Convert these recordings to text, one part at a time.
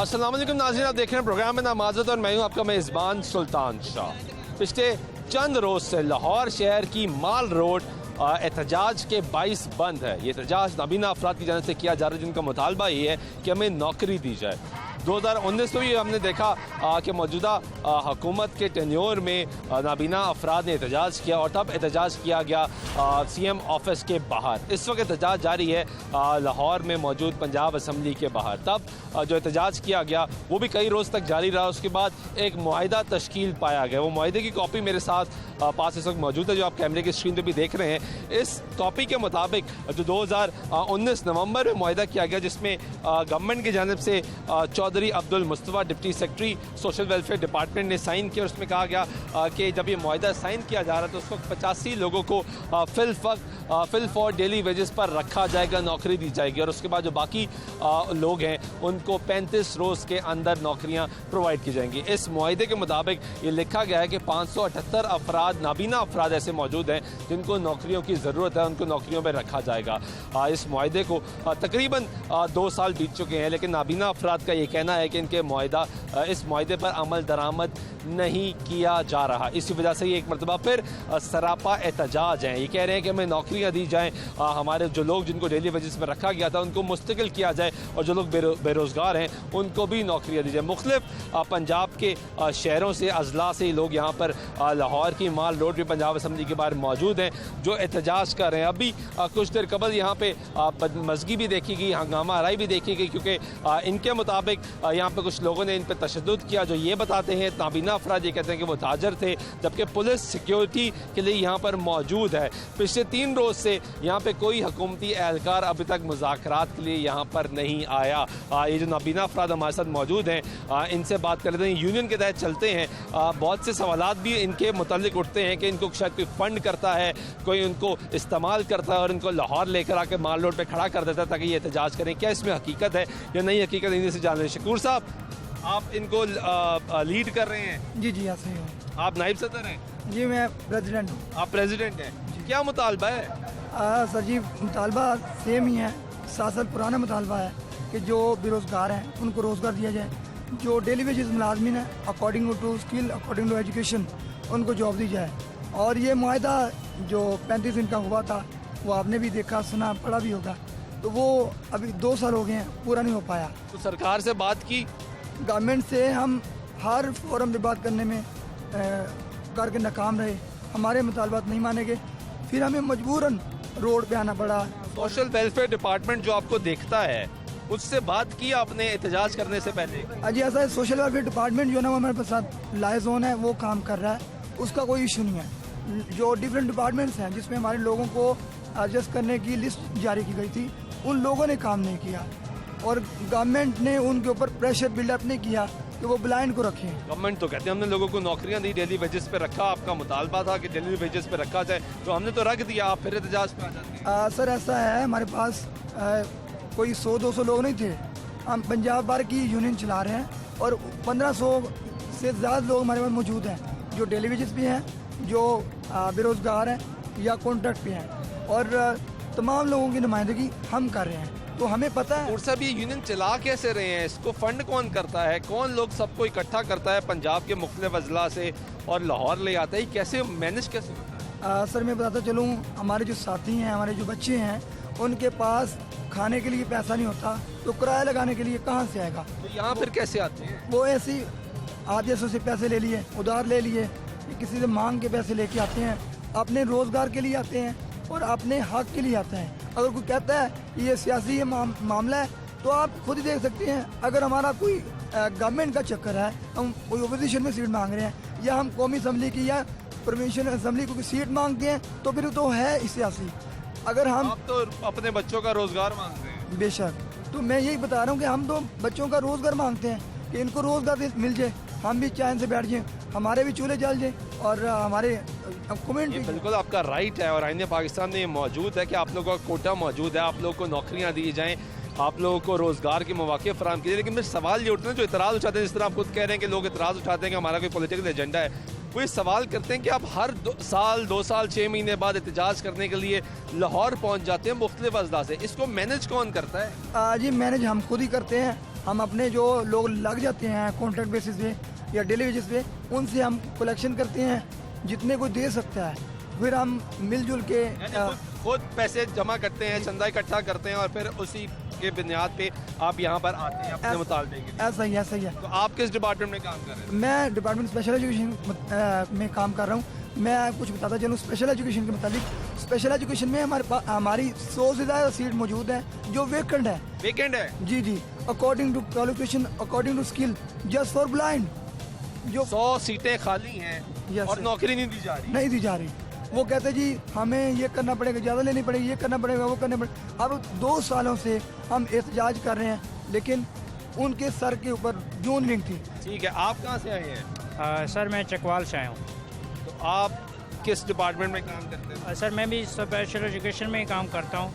अस्सलाम वालेकुम नाज़रीन, आप देख रहे हैं प्रोग्राम में नामाज़त और मैं हूं आपका मेज़बान सुल्तान शाह। पिछले चंद रोज़ से लाहौर शहर की माल रोड एहतजाज के बाइस बंद है। ये एहतजाज नाबीना अफराद की जानिब से किया जा रहा है जिनका मुतालबा ये है कि हमें नौकरी दी जाए। 2019 में भी हमने देखा कि मौजूदा हुकूमत के टेन्योर में नाबीना अफराद ने एहतजाज किया और तब एहतजाज किया गया CM ऑफिस के बाहर। इस वक्त एहतजाज जारी है लाहौर में मौजूद पंजाब असम्बली के बाहर। तब जो एहतजाज किया गया वो भी कई रोज़ तक जारी रहा। उसके बाद एक मुआहिदा तश्कील पाया गया। वो मुआहिदे की कॉपी मेरे साथ पास इस वक्त मौजूद है, जो आप कैमरे की स्क्रीन पर भी देख रहे हैं। इस कॉपी के मुताबिक जो 2019 नवंबर में मुआहिदा किया गया, जिसमें गवर्नमेंट की जानिब से Chaudhary Abdul Mustafa deputy secretary social welfare department ने साइन किया। उसमें कहा गया कि जब ये मुआहिदा साइन किया जा रहा है तो उस वक्त 85 लोगों को फिल फॉर डेली वेजेस पर रखा जाएगा, नौकरी दी जाएगी। और उसके बाद जो बाकी लोग हैं उनको 35 रोज़ के अंदर नौकरियां प्रोवाइड की जाएंगी। इस मुआहिदे के मुताबिक ये लिखा गया है कि 578 अफराद, नाबीना अफराद ऐसे मौजूद हैं जिनको नौकरियों की ज़रूरत है, उनको नौकरियों पर रखा जाएगा। इस मुआहिदे को तकरीबन 2 साल बीत चुके हैं, लेकिन नाबीना अफराद का ये कहना है कि इनके इस मुआहिदे पर अमल दरामद नहीं किया जा रहा। इसी वजह से ये एक मरतबा फिर सरापा एहतजाज हैं। ये कह रहे हैं कि हमें नौकरियां दी जाएं, हमारे जो लोग जिनको डेली वेजेस पर रखा गया था उनको मुस्तकिल किया जाए और जो लोग बेरोज़गार हैं उनको भी नौकरियां दी जाए। मुख्तलिफ पंजाब के शहरों से, अजला से लोग यहाँ पर लाहौर की माल रोड पर पंजाब असम्बली के बाहर मौजूद हैं जो एहतजाज कर रहे हैं। अभी कुछ देर कबल यहाँ पे बदमज़गी भी देखी गई, हंगामा आराई भी देखी गई, क्योंकि इनके मुताबिक यहाँ पे कुछ लोगों ने इन पर तशद्दुद किया। जो ये बताते हैं नाबीना अफराद ये कहते हैं कि वो ताजर थे, जबकि पुलिस सिक्योरिटी के लिए यहाँ पर मौजूद है। पिछले 3 रोज़ से यहाँ पे कोई हुकूमती एहलकार अभी तक मुज़ाकरात के लिए यहाँ पर नहीं आया। ये जो नाबीना अफराद हमारे साथ मौजूद हैं, इनसे बात कर लेते हैं। यूनियन के तहत चलते हैं, बहुत से सवालात भी इनके मुतालिक उठते हैं कि इनको शायद कोई फ़ंड करता है, कोई उनको इस्तेमाल करता है और इनको लाहौर लेकर आके माल रोड पर खड़ा कर देता है ताकि ये एहतजाज करें। क्या इसमें हकीकत है या नहीं हकीकत, इन्हीं से जान रहे हैं। शकूर साहब, आप इनको लीड कर रहे हैं? जी ऐसे ही हूँ। आप नाइब सदर हैं? जी मैं प्रेसिडेंट हूँ। आप प्रेसिडेंट हैं? क्या मुतालबा है? सर जी मुतालबा सेम ही है, 7 साल पुराना मुतालबा है कि जो बेरोज़गार हैं उनको रोज़गार दिया जाए, जो डेली वेजेस मुलाजमिन है according to skill, according to education उनको जॉब दी जाए। और ये मुआहिदा जो 35 दिन का हुआ था वो आपने भी देखा, सुना, पढ़ा भी होगा, तो वो अभी 2 साल हो गए हैं, पूरा नहीं हो पाया। तो सरकार से बात की? गवर्नमेंट से हम हर फोरम पे बात करने में करके नाकाम रहे, हमारे मुतालबात नहीं माने गए, फिर हमें मजबूरन रोड पे आना पड़ा। सोशल वेलफेयर डिपार्टमेंट जो आपको देखता है उससे बात की आपने एहतजाज करने से पहले? जी ऐसा है, सोशल वेलफेयर डिपार्टमेंट जो है ना वो हमारे साथ लाइजोन है, वो काम कर रहा है, उसका कोई इशू नहीं है। जो डिफरेंट डिपार्टमेंट्स हैं जिसमें हमारे लोगों को एडजस्ट करने की लिस्ट जारी की गई थी, उन लोगों ने काम नहीं किया और गवर्नमेंट ने उनके ऊपर प्रेशर बिल्डअप नहीं किया कि वो ब्लाइंड को रखें। गवर्नमेंट तो कहते हैं हमने लोगों को नौकरियां दी, डेली वेजेस पे रखा, आपका मुतालबा था कि डेली वेजेस पे रखा जाए, तो हमने तो रख दिया, आप फिर एहतजाज पे आ जाते हैं। सर ऐसा है, हमारे पास कोई 100-200 लोग नहीं थे, हम पंजाब भर की यूनियन चला रहे हैं और 1500 से ज़्यादा लोग हमारे पास मौजूद हैं जो डेली वेजेस पे हैं, जो बेरोज़गार हैं या कॉन्ट्रैक्ट पे हैं, और तमाम लोगों की नुमाइंदगी हम कर रहे हैं। तो हमें पता है। और सब ये यूनियन चला कैसे रहे हैं, इसको फंड कौन करता है, कौन लोग सबको इकट्ठा करता है पंजाब के मुख्तलिफ अजला से और लाहौर ले आता है, कैसे मैनेज कैसे होता है? सर मैं बताता चलूँ, हमारे जो साथी हैं, हमारे जो बच्चे हैं, उनके पास खाने के लिए पैसा नहीं होता, तो किराया लगाने के लिए कहाँ से आएगा? तो यहाँ फिर कैसे आते हैं? वो ऐसी आदेशों से पैसे ले लिए, उधार ले लिए, किसी से मांग के पैसे लेके आते हैं, अपने रोज़गार के लिए आते हैं और अपने हक के लिए आते हैं। अगर कोई कहता है ये सियासी मामला है तो आप खुद ही देख सकते हैं, अगर हमारा कोई गवर्नमेंट का चक्कर है, हम कोई ओपोजिशन में सीट मांग रहे हैं या हम कौमी असम्बली की या प्रोविंशियल असम्बली को सीट मांगते हैं, तो फिर तो है सियासी। अगर हम आप तो अपने बच्चों का रोजगार मांगते हैं। बेशक, तो मैं यही बता रहा हूँ कि हम तो बच्चों का रोज़गार मांगते हैं कि इनको रोज़गार मिल जाए, हम भी चैन से बैठ जाएँ, हमारे भी चूल्हे जल जाए और हमारे कमेंट। बिल्कुल आपका राइट है और आईने पाकिस्तान में ये मौजूद है कि आप लोगों का कोटा मौजूद है, आप लोगों को नौकरियां दी जाएं, आप लोगों को रोज़गार के मौके फराहम किए। लेकिन फिर सवाल ये उठते हैं, जो इतराज़ उठाते हैं, जिस तरह आप खुद कह रहे हैं कि लोग इतराज़ उठाते हैं कि हमारा कोई पॉलिटिकल एजेंडा है, वो ये सवाल करते हैं कि आप हर 2 साल 6 महीने बाद एहतजाज करने के लिए लाहौर पहुंच जाते हैं मुख्तलिफ अजला से, इसको मैनेज कौन करता है? जी मैनेज हम खुद ही करते हैं हम अपने जो लोग लग जाते हैं कॉन्ट्रैक्ट बेसिस पे या डेली बेसिस पे, उनसे हम कलेक्शन करते हैं जितने कोई दे सकता है, फिर हम मिलजुल के खुद पैसे जमा करते हैं, चंदा इकट्ठा करते हैं और फिर उसी के बुनियाद पे आप यहाँ पर आते हैं अपने मुतालबे के लिए। ऐसा ही है। तो आप किस डिपार्टमेंट में काम कर रहे हैं? मैं डिपार्टमेंट स्पेशल एजुकेशन में काम कर रहा हूँ। मैं कुछ बताता चलूँ स्पेशल एजुकेशन के मुताबिक। स्पेशल एजुकेशन में हमारी 100 से ज़्यादा सीट मौजूद है जो वेकेंट है। वीकेंड है जी, according to qualification, according to skill, just for blind. जो 100 सीटें खाली हैं और नौकरी नहीं दी जा रही। नहीं दी जा रही। वो कहते जी हमें ये करना पड़ेगा, ज़्यादा लेनी पड़ेगी, ये करना पड़ेगा, वो करना पड़ेगा। अब 2 सालों से हम एहतजाज कर रहे हैं, लेकिन उनके सर के ऊपर जून रिंग थी। ठीक है, आप कहाँ से आए हैं? सर मैं चकवाल से आया हूँ। तो आप किस डिपार्टमेंट में काम करते हैं? सर मैं भी स्पेशल एजुकेशन में ही काम करता हूँ,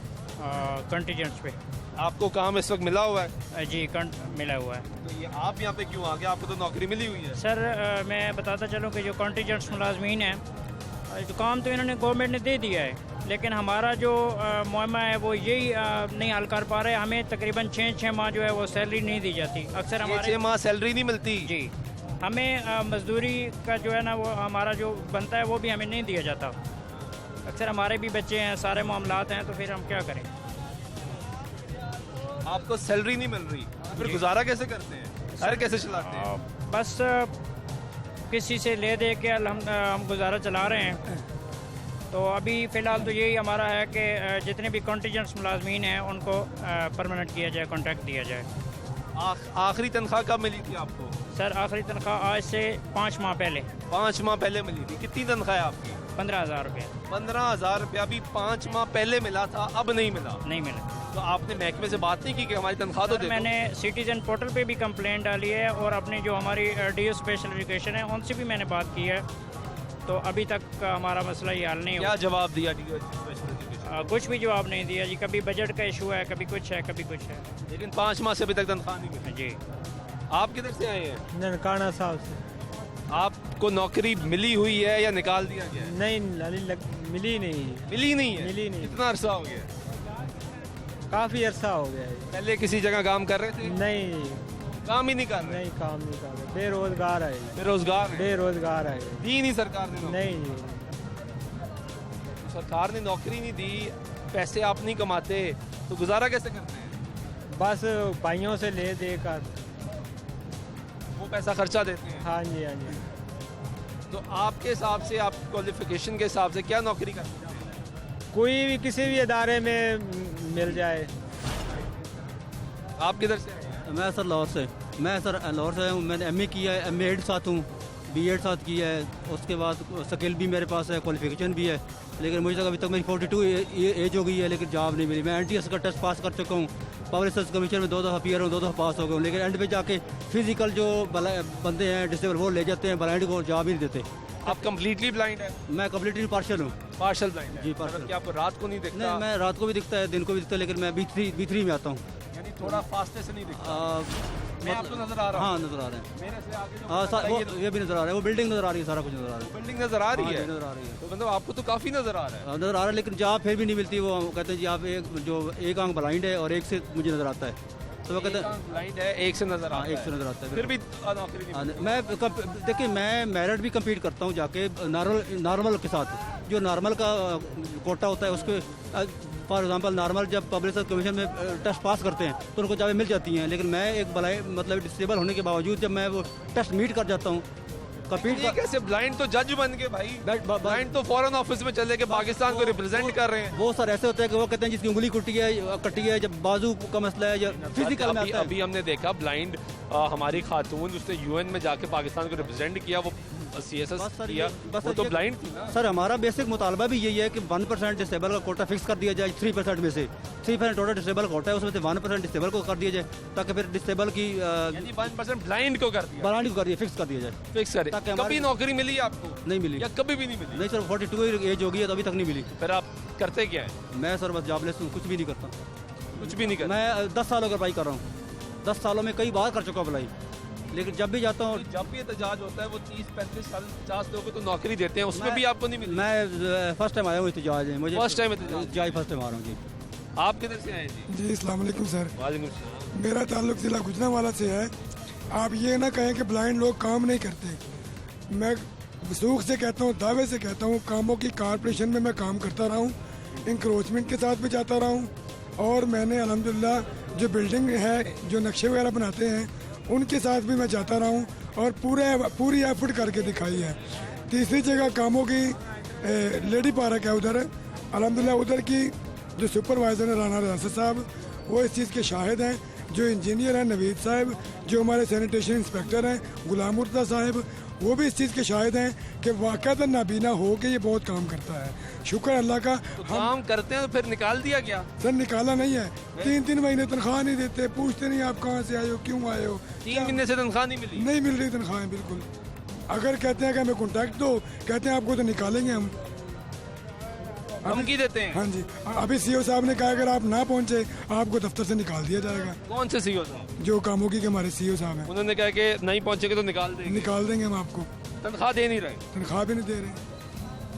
कंटीजेंट्स पे। आपको काम इस वक्त मिला हुआ है? जी मिला हुआ है। तो ये आप यहाँ पे क्यों आ गए? आपको तो नौकरी मिली हुई है। सर मैं बताता चलूँ कि जो कंटीजेंट्स मुलाजमीन हैं, जो काम तो इन्होंने गवर्नमेंट ने दे दिया है, लेकिन हमारा जो मुआमा है वो यही नहीं हल कर पा रहे। हमें तकरीबन 6 माह जो है वो सैलरी नहीं दी जाती। अक्सर हमारे 6 माह सैलरी नहीं मिलती। जी, हमें मजदूरी का जो है ना वो हमारा जो बनता है वो भी हमें नहीं दिया जाता। अक्सर हमारे भी बच्चे हैं, सारे मामलात हैं, तो फिर हम क्या करें? आपको सैलरी नहीं मिल रही, फिर गुजारा कैसे करते हैं? घर कैसे चलाते हैं? बस किसी से ले दे के हम गुजारा चला रहे हैं। तो अभी फ़िलहाल तो यही हमारा है कि जितने भी कॉन्टीजेंट्स मुलाजमीन हैं उनको परमानेंट किया जाए, कॉन्ट्रैक्ट दिया जाए। आखिरी तनख्वाह कब मिली थी आपको? सर आखिरी तनख्वाह आज से 5 माह पहले। 5 माह पहले मिली थी। कितनी तनख्वाह है आपकी? 15,000 रुपये। 15,000 रुपया भी 5 माह पहले मिला था, अब नहीं मिला। नहीं मिला। तो आपने महकमे से बात नहीं की कि हमारी तनख्वाह तो दे दो? मैंने सिटीजन पोर्टल पे भी कंप्लेंट डाली है और अपनी जो हमारी DO स्पेशल एजुकेशन है उनसे भी मैंने बात की है। तो अभी तक का हमारा मसला ये हल नहीं क्या हुआ। जवाब दिया DO स्पेशल एजुकेशन? कुछ भी जवाब नहीं दिया जी। कभी बजट का इशू है, कभी कुछ है, कभी कुछ है। लेकिन 5 माह से अभी तक तनख्वाह नहीं मिली। जी। आप किधर से आए हैं? ननकाना साहब से। आपको नौकरी मिली हुई है या निकाल दिया गया है? नहीं मिली नहीं। मिली नहीं है। मिली नहीं। कितना अरसा हो गया? काफ़ी अरसा हो गया है। पहले किसी जगह काम कर रहे थे? नहीं काम ही नहीं कर रहे? नहीं, काम नहीं कर रहे। बेरोजगार है। बेरोजगार हैं? बेरोजगार है। दी नहीं सरकार ने नौकरी? नहीं, तो सरकार ने नौकरी नहीं दी, पैसे आप नहीं कमाते, तो गुजारा कैसे करते हैं? बस भाइयों से ले दे कर। वो पैसा खर्चा देते हैं। हाँ जी, हाँ जी। तो आपके हिसाब से, आप क्वालिफिकेशन के हिसाब से क्या नौकरी करते हैं? कोई भी किसी भी इदारे में मिल जाए। आप किधर से आए हैं? मैं सर लाहौर से। मैं सर लाहौर से हूँ। मैंने MA किया है, MA साथ हूँ, B.Ed साथ किया है। उसके बाद स्किल भी मेरे पास है, क्वालिफिकेशन भी है, लेकिन मुझे तक अभी तक मेरी 42 एज हो गई है, लेकिन जॉब नहीं मिली। मैं NTS का टेस्ट पास कर चुका हूँ, पब्लिक सर्विस कमीशन में 2 दफ़ा अपीयर हूँ, 2 दफ़ा पास हो गया हूँ, लेकिन एंड पे जाके फिजिकल जो बंदे हैं डिसेबल वो ले जाते हैं, ब्लाइंड को जॉब ही नहीं देते। आप कम्प्लीटली ब्लाइंड है? मैं कम्प्लीटली पार्शल हूँ। पार्शल ब्लाइंड है? जी, मतलब partial। कि आपको रात को नहीं दिखता? नहीं, मैं रात को भी दिखता है, दिन को भी दिखता है, लेकिन मैं B3 में आता हूँ। यानी थोड़ा फास्ते से नहीं दिखता? मैं आपको नजर आ रहा हूँ? हाँ, नजर आ रहे हैं। मेरे से आगे जो हाँ, खड़ा है, वो ये भी नजर आ रहा है, वो बिल्डिंग नजर आ रही है, सारा कुछ नजर आ रहा है। बिल्डिंग नजर आ रही हाँ, है? जी, नजर आ रही है। तो मतलब आपको तो काफी नजर आ रहा है। नजर आ रहा है, लेकिन जॉब फिर भी नहीं मिलती। वो कहते हैं जी आप एक आंख ब्लाइंड है और एक से मुझे नजर आता है, तो वो कहते हैं ब्लाइंड है, एक से नजर हाँ, आता एक है। से नजर आता है। फिर भी नौकरी नहीं मिलती। मैं देखिए, मैं मेरिट भी कम्पीट करता हूँ जाके नॉर्मल के साथ। जो नॉर्मल का कोटा होता है उसके, फॉर एग्जांपल नॉर्मल जब पब्लिक सर्विस कमीशन में टेस्ट पास करते हैं तो उनको जॉबें मिल जाती हैं, लेकिन मैं एक मतलब डिसेबल होने के बावजूद जब मैं वो टेस्ट मीट कर जाता हूँ, कम्पीट ये कैसे? ब्लाइंड तो जज बन के भाई, ब्लाइंड तो फॉरेन ऑफिस में चले के पाकिस्तान को रिप्रेजेंट कर रहे हैं। वो सर ऐसे होता है कि वो कहते हैं जिसकी उंगली कटी है, जब बाजू का मसला है, या फिजिकल में आता है। अभी हमने देखा ब्लाइंड हमारी खातून, उसने UN में जाके पाकिस्तान को रिप्रेजेंट किया, वो CSS बस सर किया, बस वो सर तो ये- ब्लाइंड थी ना? सर हमारा बेसिक मुतालबा भी यही है कि 1% डिसेबल का कोटा फिक्स कर दिया जाए। 3% में से 3% टोटल डिसेबल कोटा है, उसमें से 1% डिसेबल को कर दिया जाए, ताकि फिर डिसेबल की यानी 1% ब्लाइंड को कर दिया, बरानी को कर दिया, फिक्स कर दिया जाए। फिक्स करे। ताकि हमारी- कभी नौकरी मिली आपको नहीं मिली। या कभी भी नहीं मिली? नहीं सर, 42 एज हो गई है तो अभी तक नहीं मिली। फिर आप करते क्या है? मैं सर बस जॉबलेस हूँ, कुछ भी नहीं करता। कुछ भी नहीं करते? मैं 10 सालों का अप्लाई कर रहा हूँ, 10 सालों में कई बार कर चुका अप्लाई, लेकिन जब भी जाता हूँ जब भी एहतजाज होता है वो 30-35 साल 50 लोगों को तो नौकरी देते हैं, उसमें भी आपको नहीं मिली? मैं फर्स्ट टाइम आया हूँ एहतजाज में। मुझे First time एहतजाज? फर्स्ट टाइम आ रहा हूँ जी। आप किधर से आए जी? जी अस्सलाम वालेकुम सर। वालेकुम सलाम। मेरा ताल्लुक ज़िला गुजरांवाला से है। आप ये ना कहें कि ब्लाइंड लोग काम नहीं करते। मैं वसूख से कहता हूँ, दावे से कहता हूँ, कामों की कारपोरेशन में मैं काम करता रहा हूँ, इंक्रोचमेंट के साथ भी जाता रहा हूँ, और मैंने अल्हम्दुलिल्लाह जो बिल्डिंग है, जो नक्शे वगैरह बनाते हैं, उनके साथ भी मैं जाता रहा हूँ और पूरी एफर्ट करके दिखाई है। तीसरी जगह कामों की लेडी पार्क है उधर, अल्हम्दुलिल्लाह उधर की जो सुपरवाइज़र है राना रियासत साहब, वो इस चीज़ के शाहिद हैं। जो इंजीनियर हैं नवीद साहब, जो हमारे सैनिटेशन इंस्पेक्टर हैं गुलाम मुर्तज़ा साहब, वो भी इस चीज़ के शाहिद हैं कि वाक़ई नाबीना हो के ये बहुत काम करता है। शुक्र अल्लाह का। तो काम करते हैं तो फिर निकाल दिया गया? सर निकाला नहीं है, 3-3 महीने तनख्वाह नहीं देते, पूछते नहीं आप कहाँ से आए हो, क्यों आए हो। 3 महीने से तनख्वाह नहीं मिली? नहीं मिल रही तनख्वाहें बिल्कुल। अगर कहते हैं कि हमें कॉन्टैक्ट दो, कहते हैं आपको तो निकालेंगे हम। धमकी देते हैं? हाँ जी, अभी सीओ साहब ने कहा अगर आप ना पहुंचे आपको दफ्तर से निकाल दिया जाएगा। कौन से सीईओ साहब? जो कामों की के हमारे सीओ साहब हैं, उन्होंने कहा कि नहीं पहुंचेगे तो निकाल देंगे हम आपको। तनख्वाह दे नहीं रहे? तनख्वाह भी नहीं दे रहे।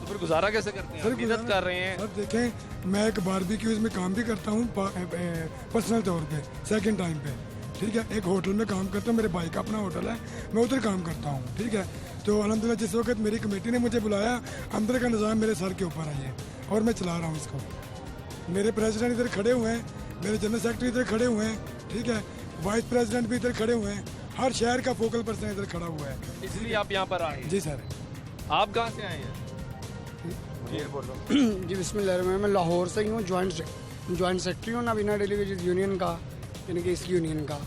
तो फिर गुजारा कैसे करते हैं? मेहनत कर रहे हैं। सर देखें, मैं एक बारबेक्यूज में काम भी करता हूँ पर्सनल तौर पे, सेकंड टाइम पे, ठीक है। एक होटल में काम करता हूँ, मेरे भाई का अपना होटल है, मैं उधर काम करता हूँ, ठीक है। तो अल्हम्दुलिल्लाह जिस वक्त मेरी कमेटी ने मुझे बुलाया, अंदर का निज़ाम मेरे सर के ऊपर है ये, और मैं चला रहा हूँ इसको। मेरे प्रेसिडेंट इधर खड़े हुए हैं, मेरे जनरल सेक्रेटरी इधर खड़े हुए हैं, ठीक है। वाइस प्रेसिडेंट भी इधर खड़े हुए हैं, हर शहर का फोकल पर्सन इधर खड़ा हुआ है। इसलिए आप यहाँ पर आए? जी सर। आप कहाँ से आए हैं? जी बिस्मिल्लाह, मैं लाहौर से ही हूँ, जॉइंट सेक्रेटरी हूँ नाबीना डेली वेजेस यूनियन का, यानी कि इस यूनियन का।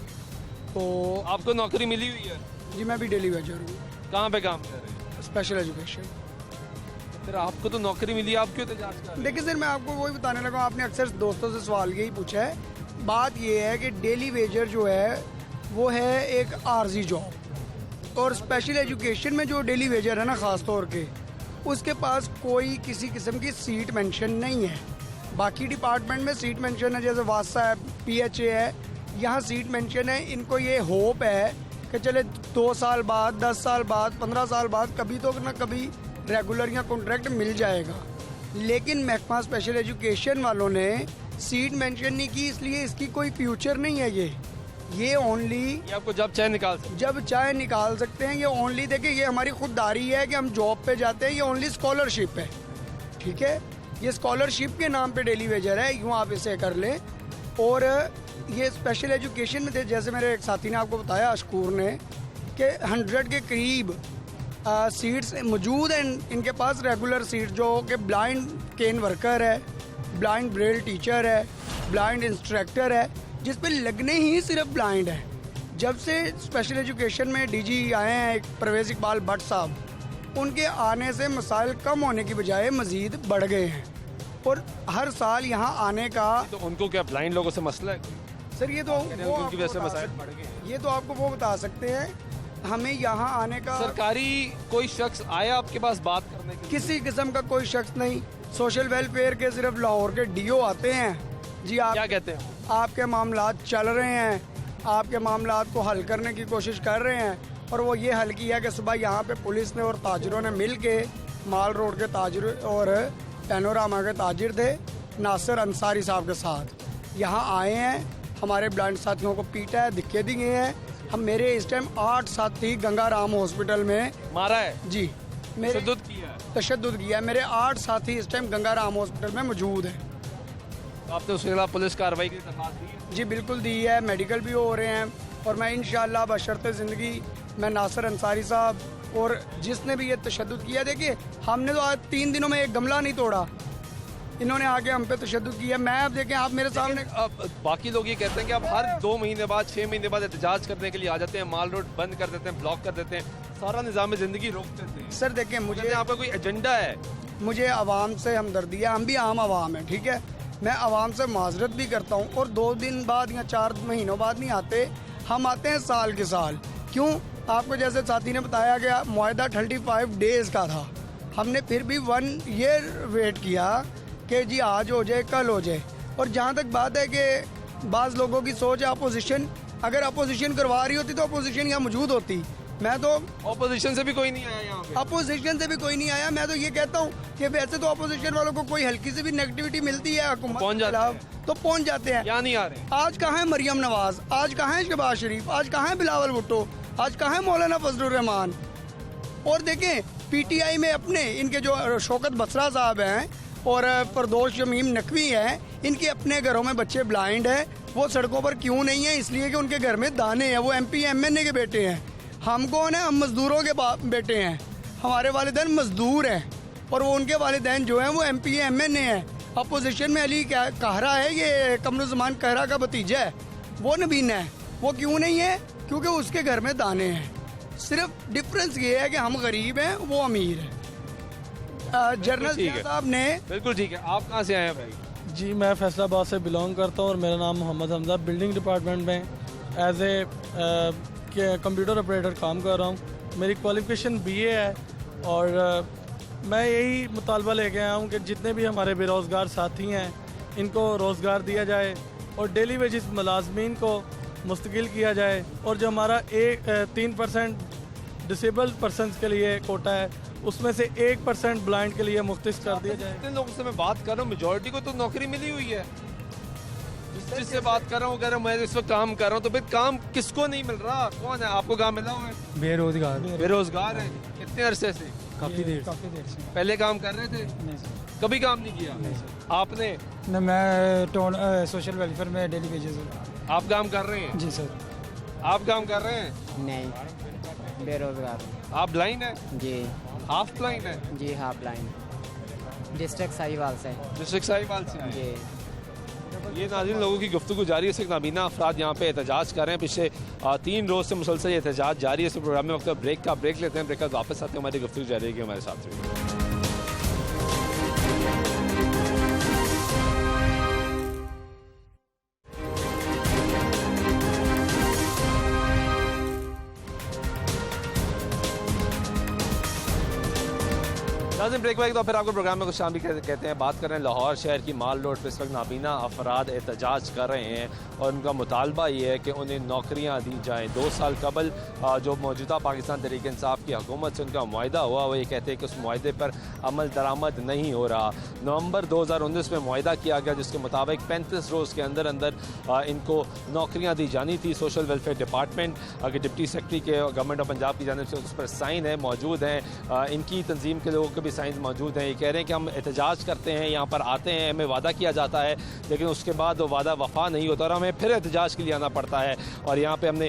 तो आपको नौकरी मिली हुई है? जी मैं भी डेली वेजर हूँ। कहाँ पे काम कर रहे हैं? Special education. फिर आपको तो नौकरी मिली, आप क्यों एहतजाज कर रहे हैं? देखिए सर, मैं आपको वही बताने लगा, आपने अक्सर दोस्तों से सवाल यही पूछा है। बात ये है कि डेली वेजर जो है वो है एक आर्जी जॉब, और स्पेशल एजुकेशन में जो डेली वेजर है ना, ख़ास तौर के उसके पास कोई किसी किस्म की सीट मेंशन नहीं है। बाकी डिपार्टमेंट में सीट मेंशन है, जैसे वासा है, PHA है, यहाँ सीट मेंशन है। इनको ये होप है कि चले 2 साल बाद, 10 साल बाद, 15 साल बाद कभी तो ना कभी रेगुलर या कॉन्ट्रैक्ट मिल जाएगा। लेकिन महकमा स्पेशल एजुकेशन वालों ने सीट मेंशन नहीं की, इसलिए इसकी कोई फ्यूचर नहीं है। ये ओनली आपको जब चाहे निकाल सकते? जब चाहे निकाल सकते हैं। ये ओनली देखिए, ये हमारी खुददारी है कि हम जॉब पे जाते हैं, ये ओनली स्कॉलरशिप है, ठीक है। ये स्कॉलरशिप के नाम पे डेली वेजर है, यूँ आप इसे कर लें। और ये स्पेशल एजुकेशन में थे, जैसे मेरे एक साथी ने आपको बताया, अशकूर ने, कि 100 के करीब सीट्स मौजूद हैं इनके पास, रेगुलर सीट, जो कि ब्लाइंड केन वर्कर है, ब्लाइंड ब्रेल टीचर है, ब्लाइंड इंस्ट्रक्टर है, जिस पे लगने ही सिर्फ ब्लाइंड है। जब से स्पेशल एजुकेशन में DG आए हैं एक परवेज़ इकबाल भट्ट साहब, उनके आने से मसाइल कम होने की बजाय मज़ीद बढ़ गए हैं। और हर साल यहाँ आने का, तो उनको क्या ब्लाइंड लोगों से मसला है? सर ये तो वो उनकी वजह से आपको मसाइल बता बढ़ गए हैं। ये तो आपको वो बता सकते हैं। हमें यहाँ आने का सरकारी कोई शख्स आया आपके पास बात करने के लिए? किसी किस्म का कोई शख्स नहीं। सोशल वेलफेयर के सिर्फ लाहौर के DO आते हैं, जी आप क्या कहते हैं? आपके मामलात चल रहे हैं, आपके मामलात को हल करने की कोशिश कर रहे हैं। और वो ये हल किया कि सुबह यहाँ पे पुलिस ने और ताजरों ने मिल के, माल रोड के ताजर और पैनोरामा के ताजिर थे, नासिर अंसारी साहब के साथ यहाँ आए हैं, हमारे ब्लाइंड साथियों को पीटा है, धक्के दिए हैं। हम मेरे इस टाइम 8 साथी गंगाराम हॉस्पिटल में मारा है जी, मेरे तशद्दुद किया है। मेरे 8 साथी इस टाइम गंगाराम हॉस्पिटल में मौजूद हैं। आपने उसके खिलाफ पुलिस कार्रवाई की दरख्वास्त दी है? जी बिल्कुल दी है, मेडिकल भी हो रहे हैं। और मैं इंशाअल्लाह बशर्ते ज़िंदगी, मैं नासिर अंसारी साहब और जिसने भी ये तशद्दुद किया, देखिए हमने तो आज 3 दिनों में एक गमला नहीं तोड़ा, इन्होंने आके हम पे तशद्दुद किया। मैं अब देखें, आप मेरे सामने, अब बाकी लोग ये कहते हैं कि आप हर 2 महीने बाद, 6 महीने बाद एहतजाज करने के लिए आ जाते हैं, माल रोड बंद कर देते हैं, ब्लॉक कर देते हैं, सारा निज़ाम ज़िंदगी रोक देते हैं। सर देखें, मुझे आपका कोई एजेंडा है? मुझे आवाम से हमदर्दी है, हम भी आम आवाम हैं, ठीक है। मैं आवाम से माजरत भी करता हूँ, और 2 दिन बाद या 4 महीनों बाद नहीं आते, हम आते हैं साल के साल। क्यों? आपको जैसे साथी ने बताया गया, मुआहदा 35 डेज़ का था, हमने फिर भी 1 ईयर वेट किया कि जी आज हो जाए, कल हो जाए। और जहाँ तक बात है कि बाज़ लोगों की सोच है अपोजिशन, अगर अपोजिशन करवा रही होती तो अपोजिशन यहाँ मौजूद होती, मैं तो ऑपोजिशन से भी कोई नहीं आया यहाँ पे? अपोजिशन से भी कोई नहीं आया। मैं तो ये कहता हूँ कि वैसे तो अपोजिशन वालों को कोई हल्की से भी नेगेटिविटी मिलती है हुकूमत पहुंच के जाते खिलाफ तो पहुंच जाते हैं। यहाँ नहीं आ रहे? आज कहाँ है मरियम नवाज, आज कहाँ है शहबाज शरीफ, आज कहाँ है बिलावल भुट्टो, आज कहाँ है मौलाना फजलुर रहमान। और देखें पीटीआई में अपने इनके जो शौकत बसरा साहब हैं और परदोष शमीम नकवी हैं, इनके अपने घरों में बच्चे ब्लाइंड हैं। वो सड़कों पर क्यों नहीं है? इसलिए कि उनके घर में दाने हैं। वो MP MNA के बेटे हैं। हम कौन है? हम मजदूरों के बेटे हैं। हमारे वालिदैन मजदूर हैं और वो उनके वालिदैन जो हैं वो MP MNA हैं। अपोजिशन में अली कहरा है, ये कमरुज़्ज़मान कहरा का भतीजा है, वो नबीना है। वो क्यों नहीं है? क्योंकि उसके घर में दाने हैं। सिर्फ डिफरेंस ये है कि हम गरीब हैं, वो अमीर है। जनरल ठीक है। साहब ने बिल्कुल ठीक है। आप कहाँ से आए हैं भाई? जी मैं फैसलाबाद से बिलोंग करता हूँ और मेरा नाम मोहम्मद हमजा, बिल्डिंग डिपार्टमेंट में एज ए कंप्यूटर ऑपरेटर काम कर रहा हूँ। मेरी क्वालिफिकेशन BA है और मैं यही मुतालबा लेके आया हूँ कि जितने भी हमारे बेरोज़गार साथी हैं इनको रोज़गार दिया जाए और डेली वेजेस मुलाजमीन को मुस्तकिल किया जाए। और जो हमारा 3% डिसेबल्ड पर्सनस के लिए कोटा है उसमें से 1% ब्लाइंड के लिए मुख्तस कर दिया जाए। जितने लोगों से मैं बात कर रहा हूँ मेजोरिटी को तो नौकरी मिली हुई है। जिससे बात कर रहा हूँ कह रहा हूँ मैं इस वक्त काम कर रहा हूँ, तो फिर काम किसको नहीं मिल रहा? कौन है? आपको काम मिला हुआ है? बेरोजगार बेरोजगार है। कितने अरसे से? काफ़ी देर से। पहले काम कर रहे थे? कभी काम नहीं किया? आपने? न मैं सोशल वेलफेयर में डेली वेजेस। आप काम कर रहे हैं? जी सर। आप काम कर रहे हैं? नहीं, बेरोजगार। आप ब्लाइंड है? जी। हाफ ब्लाइंड है? जी हाँ, ब्लाइंड। डिस्ट्रिक्ट साहिवाल से। डिस्ट्रिक्ट साहिवाल से आए? जी। ये नाज़रीन लोगों की गुफ्तगू जारी है। नाबीना अफराद यहाँ पे एहतजाज कर रहे हैं। पिछले 3 रोज़ से मुसलसल ये एहतजाज जारी है। इस प्रोग्राम में वक्त ब्रेक लेते हैं। ब्रेक का वापस आते हैं, हमारी गुफ्तगू जारी रहेगी हमारे साथ। नाज़रीन ब्रेक तो फिर आपको प्रोग्राम में कुछ शामिल कहते हैं। बात कर रहे हैं लाहौर शहर की माल रोड पर इस वक्त नाबीना अफराद एहतजाज कर रहे हैं और उनका मुतालबा ये है कि उन्हें नौकरियां दी जाएं। 2 साल कबल जो मौजूदा पाकिस्तान तहरीक इंसाफ की हुकूमत से उनका मुआहदा हुआ, वो ये कहते हैं कि उस मुआहदे पर अमल दरामद नहीं हो रहा। नवंबर 2019 में मुआहदा किया गया जिसके मुताबिक 35 रोज़ के अंदर इनको नौकरियाँ दी जानी थी। सोशल वेलफेयर डिपार्टमेंट के डिप्टी सेक्रेटरी के गवर्नमेंट ऑफ पंजाब की जानिब से उस पर साइन है मौजूद हैं। इनकी तंजीम के लोगों के भी साइन मौजूद हैं। ये कह रहे हैं कि हम एहतजाज करते हैं, यहाँ पर आते हैं, हमें वादा किया जाता है लेकिन उसके बाद वो वादा वफा नहीं होता और हमें फिर एहतजाज के लिए आना पड़ता है। और यहाँ पे हमने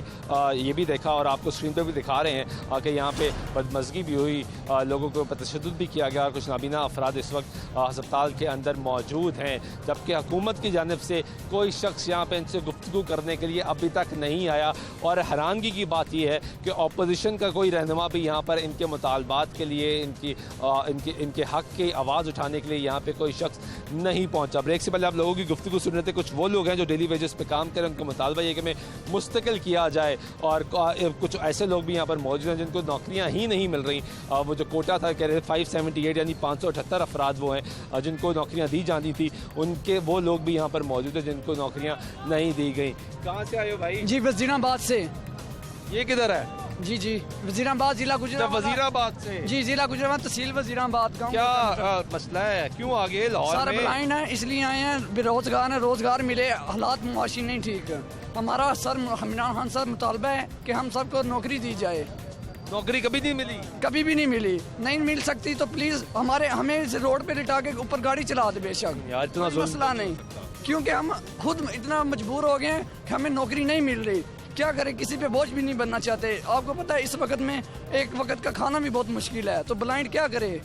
ये भी देखा और आपको स्क्रीन पे भी दिखा रहे हैं कि यहाँ पे बदमज़गी भी हुई, लोगों को तशद्दुद भी किया गया। कुछ नाबीना अफराद इस वक्त अस्पताल के अंदर मौजूद हैं जबकि हुकूमत की जानिब से कोई शख्स यहाँ पे इनसे गुफ्तगू करने के लिए अभी तक नहीं आया। और हैरानगी की बात यह है कि अपोजिशन का कोई रहनुमा भी यहाँ पर इनके मुतालबात के लिए इनके हक की आवाज़ उठाने के लिए यहाँ पे कोई शख्स नहीं पहुँचा। ब्रेक से पहले आप लोगों की गुफ्तगू सुन रहे थे। कुछ वो लोग हैं जो डेली वेजेस पे काम करें, उनका मुतालबा ये कि हमें मुस्तकिल किया जाए। और कुछ ऐसे लोग भी यहाँ पर मौजूद हैं जिनको नौकरियाँ ही नहीं मिल रही। वो जो कोटा था कह रहे थे 578 यानी 578 अफराद वो हैं जिनको नौकरियाँ दी जानी थी, उनके वो लोग भी यहाँ पर मौजूद हैं जिनको नौकरियाँ नहीं दी गई। कहाँ से आए हो भाई? जी वजीराबाद से। ये किधर है? जी जी वजीराबाद जिला गुजरात। वजीराबाद से? जी जिला गुजरात तहसील वजीराबाद का। क्या मसला है? क्यों आगे लाहौर सर ब्लाइंड है इसलिए आए हैं, बेरोजगार है, रोजगार मिले, हालात मुआशी नहीं ठीक है। हमारा सर इमरान खान सर मुतालबा है कि हम सबको नौकरी दी जाए। नौकरी कभी नहीं मिली? कभी भी नहीं मिली, नहीं मिल सकती तो प्लीज हमें इस रोड पे लिटा के ऊपर गाड़ी चला दे बेशक, यार इतना मसला नहीं, क्योंकि हम खुद इतना मजबूर हो गए हैं कि हमें नौकरी नहीं मिल रही। क्या करें, किसी पे बोझ भी नहीं बनना चाहते। आपको पता है इस वक्त में एक वक्त का खाना भी बहुत मुश्किल है, तो ब्लाइंड क्या करे।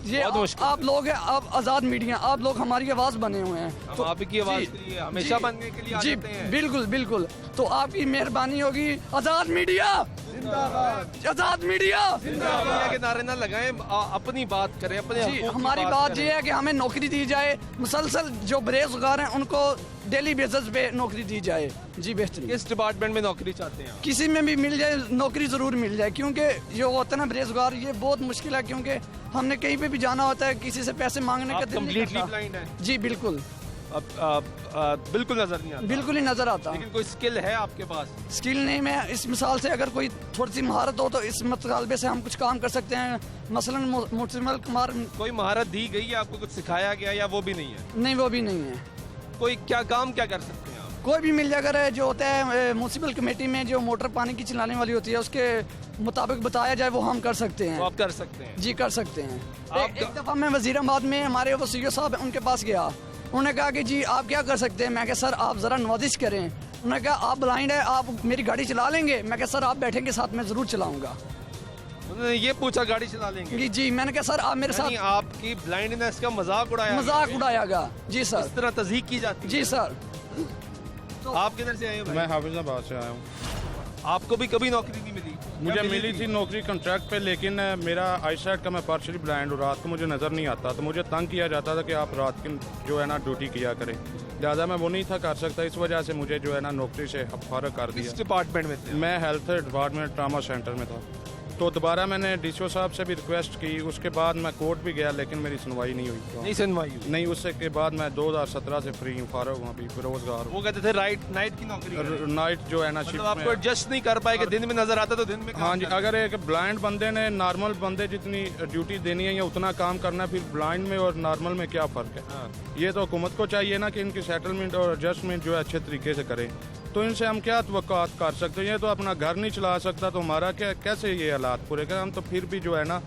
ये आप लोग हैं, आप आज़ाद मीडिया, आप लोग हमारी आवाज़ बने हुए हैं, तो आपकी आवाज़ के लिए हमेशा बनने के लिए जी बिल्कुल बिल्कुल। तो आपकी मेहरबानी होगी। आज़ाद मीडिया जिंदाबाद, आज़ाद मीडिया जिंदाबाद के नारे ना लगाएं, अपनी बात करें, अपने जी। हमारी बात ये है कि हमें नौकरी दी जाए, मुसलसल जो बेरोजगार हैं उनको डेली बेसिस पे नौकरी दी जाए। जी बेहतरीन। किस डिपार्टमेंट में नौकरी चाहते हैं? किसी में भी मिल जाए नौकरी ज़रूर मिल जाए, क्योंकि जो होता है ना बेरोजगार, ये बहुत मुश्किल है, क्योंकि हमने कहीं पे भी जाना होता है, किसी से पैसे मांगने का दिल नहीं करता। ब्लाइंड है? जी बिल्कुल। बिल्कुल नजर नहीं आता। बिल्कुल ही नजर आता। लेकिन कोई स्किल है आपके पास? स्किल नहीं, मैं इस मिसाल से अगर कोई थोड़ी सी महारत हो तो इस मुतालबे से हम कुछ काम कर सकते हैं। मसलन मुतमल कुमार। कोई महारत दी गई है आपको, कुछ सिखाया गया या वो भी नहीं है? नहीं, वो भी नहीं है। कोई क्या काम क्या कर सकते हैं आप? कोई भी मिल जाए, अगर जो होता है म्यूनसिपल कमेटी में जो मोटर पानी की चलाने वाली होती है उसके मुताबिक बताया जाए वो हम कर सकते हैं। वो आप कर सकते हैं? जी कर सकते हैं। एक दफ़ा मैं वजीराबाद में हमारे वो सीओ साहब उनके पास गया, उन्होंने कहा कि जी आप क्या कर सकते हैं। मैं कहा सर आप ज़रा नवाजिश करें। उन्होंने कहा आप ब्लाइंड है, आप मेरी गाड़ी चला लेंगे। मैं कहा सर आप बैठेंगे साथ में ज़रूर चलाऊंगा। उन्होंने ये पूछा गाड़ी चला लेंगे? जी मैंने कहा सर आप मेरे साथ। आपकी ब्लाइंडनेस का मजाक उड़ाया? मजाक उड़ायागा जी सर। इस तरह तज़हीक की जाती है? जी सर। आप किधर से आए हो? मैं हाफिजाबाद से आया हूँ। आपको भी कभी नौकरी नहीं मिली? मुझे मिली थी नौकरी कॉन्ट्रैक्ट पे, लेकिन मेरा आई साइड का मैं पार्शली ब्लाइंड हूँ। रात को मुझे नज़र नहीं आता, तो मुझे तंग किया जाता था कि आप रात की जो है ना ड्यूटी किया करें। लिहाजा मैं वो नहीं था कर सकता, इस वजह से मुझे जो है ना नौकरी से फारग कर दिया। किस डिपार्टमेंट में थे? मैं हेल्थ डिपार्टमेंट ट्रामा सेंटर में था। तो दोबारा मैंने डीसीओ साहब से भी रिक्वेस्ट की, उसके बाद मैं कोर्ट भी गया, लेकिन मेरी सुनवाई नहीं हुई। नहीं सुनवाई हुई? नहीं, उससे के बाद मैं 2017 से फ्री हूँ, फारग हूँ, अभी बेरोजगार हूँ। वो कहते थे नाइट की नौकरी? नाइट जो है ना मतलब आपको एडजस्ट नहीं कर पाए कि दिन में नजर आता तो दिन में? हाँ जी, अगर एक ब्लाइंड बंदे ने नॉर्मल बंदे जितनी ड्यूटी देनी है या उतना काम करना है, फिर ब्लाइंड में और नॉर्मल में क्या फ़र्क है? हाँ। ये तो हुकूमत को चाहिए ना कि इनकी सेटलमेंट और एडजस्टमेंट जो है अच्छे तरीके से करें। तो इनसे हम क्या तवक्कुआत कर सकते हैं? ये तो अपना घर नहीं चला सकता, तो हमारा क्या कैसे ये हालात पूरे करें? हम तो फिर भी जो है ना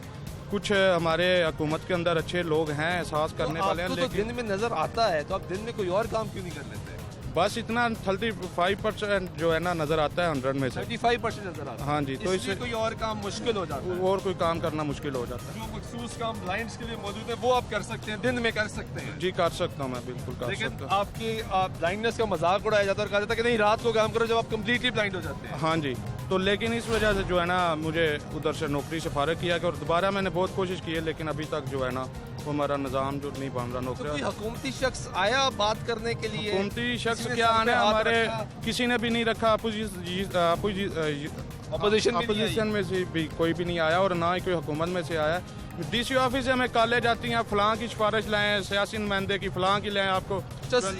कुछ हमारे हुकूमत के अंदर अच्छे लोग हैं, एहसास करने वाले हैं। लेकिन तो दिन में नजर आता है, तो आप दिन में कोई और काम क्यों नहीं कर लेते? बस इतना 35% जो है ना नजर आता है 100 में से। 35% नजर आता है? हाँ जी, तो इससे कोई और काम मुश्किल हो जाता है? और कोई काम करना मुश्किल हो जाता है। जो मखसूस काम ब्लाइंड्स के लिए मौजूद है वो आप कर सकते हैं, दिन में कर सकते हैं? जी कर सकता हूँ मैं, बिल्कुल कर लेकिन सकता हूँ। आपकी ब्लाइंडनेस का मजाक उड़ाया जाता है और कहा जाता है कि नहीं रात को काम करो जब आप कम्प्लीटली ब्लाइंड हो जाते हैं। हाँ जी, तो लेकिन इस वजह से जो है ना मुझे उधर से नौकरी से फारग किया और दोबारा मैंने बहुत कोशिश की है, लेकिन अभी तक जो है ना वो हमारा निज़ाम जो नहीं बन रहा। नौकरी कोई हुकूमती शख्स आया बात करने के लिए? हुकूमती शख्स क्या आने, हमारे किसी ने भी नहीं रखा। अपोजिशन में से भी कोई भी नहीं आया और ना ही कोई हुकूमत में से आया। डीसी ऑफिस से हमें कॉलेज जाती हैं, फलां की सिफारिश लाएं, सियासी नुमाइंदे की फलां की लाएं। आपको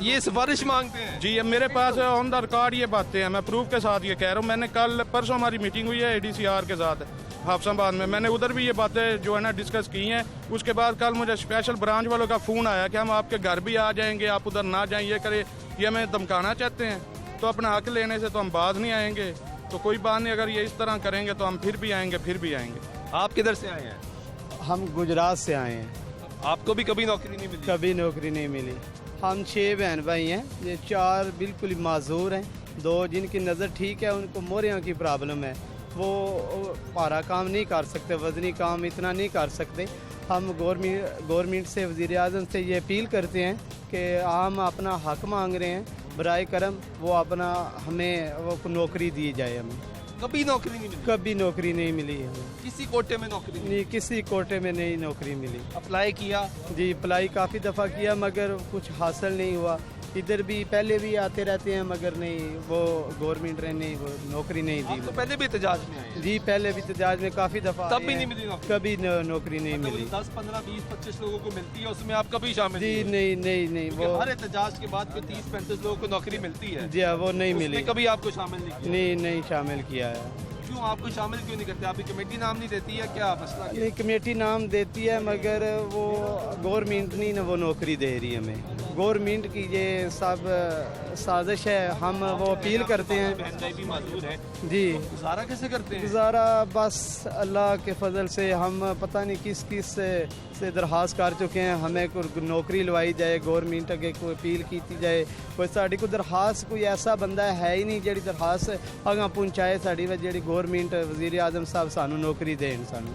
ये सिफारिश मांगते हैं? जी, अब मेरे पास ऑन द रिकॉर्ड ये बातें हैं, मैं प्रूफ के साथ ये कह रहा हूँ। मैंने कल परसों हमारी मीटिंग हुई है ADCR के साथ हाफिजाबाद में, मैंने उधर भी ये बातें जो है ना डिस्कस की हैं। उसके बाद कल मुझे स्पेशल ब्रांच वालों का फ़ोन आया कि हम आपके घर भी आ जाएंगे, आप उधर ना जाएं, ये करें। ये हमें धमकाना चाहते हैं, तो अपना हक लेने से तो हम बाज नहीं आएंगे। तो कोई बात नहीं, अगर ये इस तरह करेंगे तो हम फिर भी आएंगे। आप किधर से आए हैं? हम गुजरात से आए हैं। आपको भी कभी नौकरी नहीं मिली? कभी नौकरी नहीं मिली। हम 6 बहन भाई हैं, ये 4 बिल्कुल ही माजूर हैं, 2 जिनकी नज़र ठीक है, उनको मोरियाँ की प्रॉब्लम है, वो पारा काम नहीं कर सकते, वजनी काम इतना नहीं कर सकते। हम गवर्नमेंट से, वज़ीर आज़म से ये अपील करते हैं कि हम अपना हक मांग रहे हैं, बराए करम वो अपना हमें वो नौकरी दी जाए। हमें कभी नौकरी नहीं मिली? कभी नौकरी नहीं मिली हमें। किसी कोटे में नौकरी नहीं, किसी कोटे में नहीं नौकरी मिली। अप्लाई किया? जी अप्लाई काफ़ी दफ़ा किया मगर कुछ हासिल नहीं हुआ। इधर भी पहले भी आते रहते हैं मगर नहीं, वो गवर्नमेंट ने नहीं, वो नौकरी नहीं दी। तो पहले भी एहतजाज में आए? जी पहले भी एहतजाज में काफ़ी दफ़ा, तब भी नहीं मिली नौकरी? कभी नौकरी नहीं मिली। 10, 15, 20, 25 लोगों को मिलती है, उसमें आप कभी शामिल? जी नहीं वो हर एहतजाज के बाद 30-35 लोगों को नौकरी मिलती है। जी वो नहीं मिली। कभी आपको शामिल नहीं शामिल किया है। क्यों आपको शामिल क्यों नहीं करते? आपकी कमेटी नाम नहीं देती है? क्या मसला है? नहीं, कमेटी नाम देती है मगर वो गवर्नमेंट नहीं ना वो नौकरी दे रही है हमें। गवर्नमेंट की ये सब साजिश है। हम वो अपील करते हैं। भी माजूर है जी, गुजारा कैसे करते हैं? गुजारा बस अल्लाह के फजल से। हम पता नहीं किस से दरखास्त कर चुके हैं, हमें कोई नौकरी लवाई जाए, गवर्नमेंट अगे कोई अपील की जाए। कोई साड़ी को दरखास्त, कोई ऐसा बंदा है ही नहीं जी दरखास्त अगर पहुँचाए साड़ी जी गवर्नमेंट वज़ीर आज़म साहब सानू नौकरी देन। सानू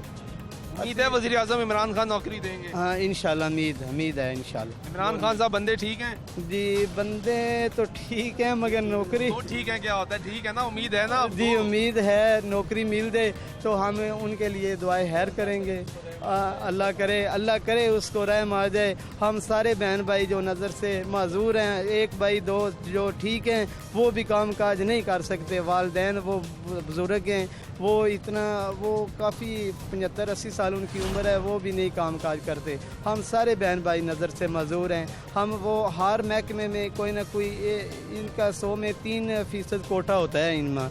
उम्मीद है वज़ीर आज़म इमरान खान नौकरी देंगे? हाँ इंशाल्लाह, उम्मीद है इंशाल्लाह। इमरान खान साहब बंदे ठीक हैं? जी बंदे तो ठीक हैं मगर नौकरी तो ठीक है, क्या होता है ठीक है ना, उम्मीद है ना? जी उम्मीद है, नौकरी मिल दे तो हम उनके लिए दुआएं खैर करेंगे। अल्लाह करे उसको रहम आ जाए। हम सारे बहन भाई जो नज़र से माजूर हैं, 1 भाई 2 जो ठीक हैं वो भी काम काज नहीं कर सकते, वालदैन वो बुजुर्ग हैं वो इतना वो काफ़ी 75-80 साल उनकी उम्र है, वो भी नहीं काम काज करते। हम सारे बहन भाई नज़र से मजदूर हैं। हम वो हर महकमे में कोई ना कोई इनका 100 में 3% कोटा होता है इनमें,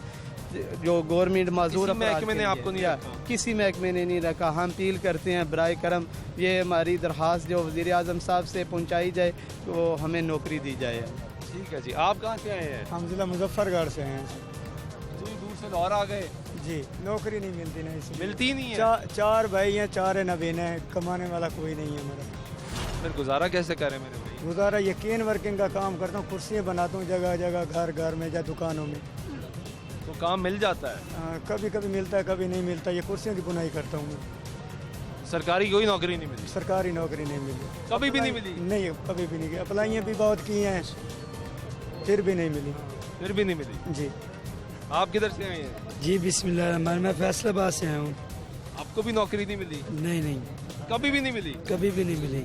जो गवर्नमेंट मजदूर महकमे ने आपको नहीं रखा? किसी महकमे ने नहीं रखा। हम अपील करते हैं बराए करम ये हमारी दरख्वास्त जो वज़ीर आज़म साहब से पहुँचाई जाए तो हमें नौकरी दी जाए। ठीक है जी, आप कहाँ से आए हैं? हम जिला मुजफ्फरगढ़ से हैं दूर से लाहौर आ गए जी। नौकरी नहीं मिलती ना, इसलिए मिलती नहीं है। चार भाई हैं, चार नबीन है, कमाने वाला कोई नहीं है मेरा। फिर गुजारा कैसे करें मेरे भाई? गुजारा यकीन वर्किंग का काम करता हूँ, कुर्सियाँ बनाता हूँ जगह जगह, घर घर में या दुकानों में। तो काम मिल जाता है? कभी कभी मिलता है, कभी नहीं मिलता। ये कुर्सियों की बुनाई करता हूँ मैं। सरकारी कोई नौकरी नहीं मिली? सरकारी नौकरी नहीं मिली, कभी भी नहीं मिली? नहीं, कभी भी नहीं की। अप्लाइयाँ भी बहुत की हैं, फिर भी नहीं मिली। फिर भी नहीं मिली जी। आप किधर से आए हैं? जी बिस्मिल्लाह, मैं फैसलाबाद से आया हूँ। आपको भी नौकरी नहीं मिली? नहीं नहीं, कभी भी नहीं मिली? कभी भी नहीं मिली।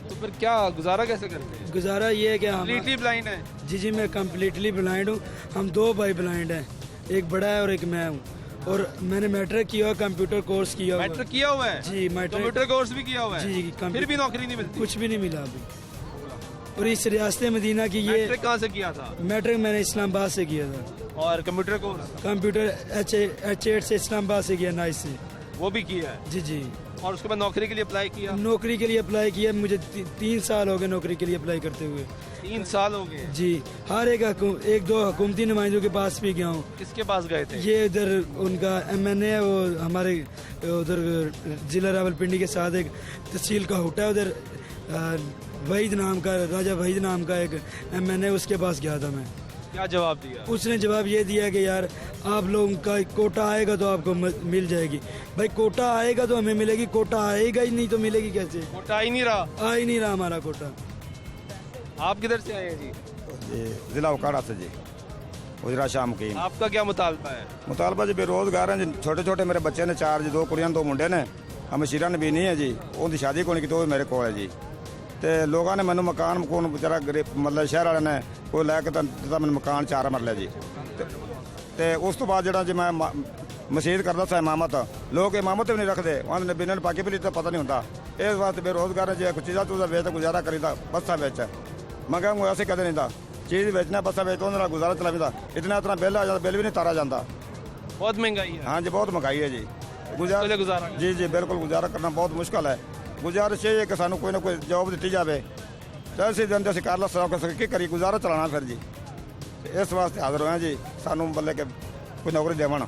तो फिर क्या गुजारा कैसे करते हैं? गुजारा ये है कि हम कम्प्लीटली ब्लाइंड है? जी जी, मैं कम्प्लीटली ब्लाइंड हूँ। हम 2 भाई ब्लाइंड हैं, एक बड़ा है और एक मैं हूँ। और मैंने मैट्रिक किया हुआ, कंप्यूटर कोर्स किया हुआ। मैट्रिक किया हुआ है? जी, मैट्रिक कंप्यूटर कोर्स भी किया हुआ है? जी। फिर भी नौकरी नहीं मिलती? कुछ भी नहीं मिला अभी। और इस रियासत मदीना की ये मैट्रिक कहाँ से किया था? मैट्रिक मैंने इस्लामाबाद से किया था। और कंप्यूटर कोर्स? कंप्यूटर H8 से इस्लामाबाद से किया, नाइस से। वो भी किया है? जी जी। और उसके बाद नौकरी के लिए अप्लाई किया? नौकरी के लिए अप्लाई किया, मुझे 3 साल हो गए नौकरी के लिए अप्लाई करते हुए। 3 साल हो गए? जी। हर एक दो हुकूमती नुमाइंदों के पास भी गया हूँ। किसके पास गए थे? ये इधर उनका MNA है, वो हमारे उधर जिला रावलपिंडी के साथ एक तहसील का हुटा है उधर, वहीद नाम का, राजा वहीद नाम का एक MNA, उसके पास गया था मैं। क्या जवाब दिया? उसने जवाब ये दिया कि यार आप लोगों का कोटा आएगा तो आपको मिल जाएगी। भाई कोटा आएगा तो हमें मिलेगी, कोटा आएगा ही नहीं तो मिलेगी कैसे? कोटा आ ही नहीं रहा? आ ही नहीं रहा हमारा कोटा। आप किधर से आए हैं जी? जिला उकाड़ा से जी, गुजरा शाम की। आपका क्या मुतालबा है? मुतालबा जी बेरोजगार हैं जी, छोटे छोटे मेरे बच्चे ने 4 जी, 2 कुड़ियां 2 मुंडे ने। हम शीरा नबी नहीं है जी, उनकी शादी को नहीं की, तो मेरे को है जी। ਤੇ ਲੋਕਾਂ ਨੇ ਮੈਨੂੰ ਮਕਾਨ ਮਕੂਨ ਵਿਚਾਰਾ ਮਤਲਬ ਸ਼ਹਿਰ ਵਾਲਿਆਂ ਨੇ ਕੋਈ ਲੈ ਕੇ ਤਾਂ ਦਿੱਤਾ ਮੈਨੂੰ ਮਕਾਨ 4 ਮਰਲੇ ਜੀ। ਤੇ ਉਸ ਤੋਂ ਬਾਅਦ ਜਿਹੜਾ ਜੇ ਮੈਂ ਮਸਜਿਦ ਕਰਦਾ ਸਾਂ ਇਮਾਮਤ, ਲੋਕ ਇਮਾਮਤ ਵੀ ਨਹੀਂ ਰੱਖਦੇ, ਉਹਨਾਂ ਨੇ ਬਿਨਾਂ ਪਾਕੀ ਵੀ ਤਾਂ ਪਤਾ ਨਹੀਂ ਹੁੰਦਾ। ਇਸ ਵਾਸਤੇ ਬੇਰੋਜ਼ਗਾਰ ਜੇ ਕੁਝ ਚੀਜ਼ਾਂ ਤੋਂ ਵੇਚ ਗੁਜ਼ਾਰਾ ਕਰੀਦਾ ਬੱਸਾਂ ਵਿੱਚ ਮੰਗਾਂਗੇ ਅਸੀਂ ਕਦੇ ਨਹੀਂ ਦਾ ਚੀਜ਼ ਵੇਚਣਾ ਬੱਸਾਂ ਵਿੱਚ ਉਹਨਾਂ ਦਾ ਗੁਜ਼ਾਰਾ ਚਲਾਵੀਦਾ। ਇਤਨਾ ਬਿੱਲ ਆ ਜਾਂਦਾ, ਬਿੱਲ ਵੀ ਨਹੀਂ ਤਾਰਾ ਜਾਂਦਾ। ਬਹੁਤ ਮਹਿੰਗਾਈ ਹੈ? हाँ जी, बहुत महंगाई है जी। गुजारा जी जी बिल्कुल, गुजारा करना बहुत मुश्किल है। गुजारिश ये है कि सानू कोई ना कोई जॉब दी जाए, तो ਅਸੀਂ ਦਿਨ ਅਸੀਂ ਕਰ ਲਾ ਸਕ ਕੀ ਕਰੀ, ਗੁਜ਼ਾਰਾ ਚਲਾਣਾ ਫਿਰ ਜੀ। ਇਸ ਵਾਸਤੇ ਹਾਜ਼ਰ ਹੋਏ ਜੀ, ਸਾਨੂੰ ਬੱਲੇ के कोई नौकरी देवन।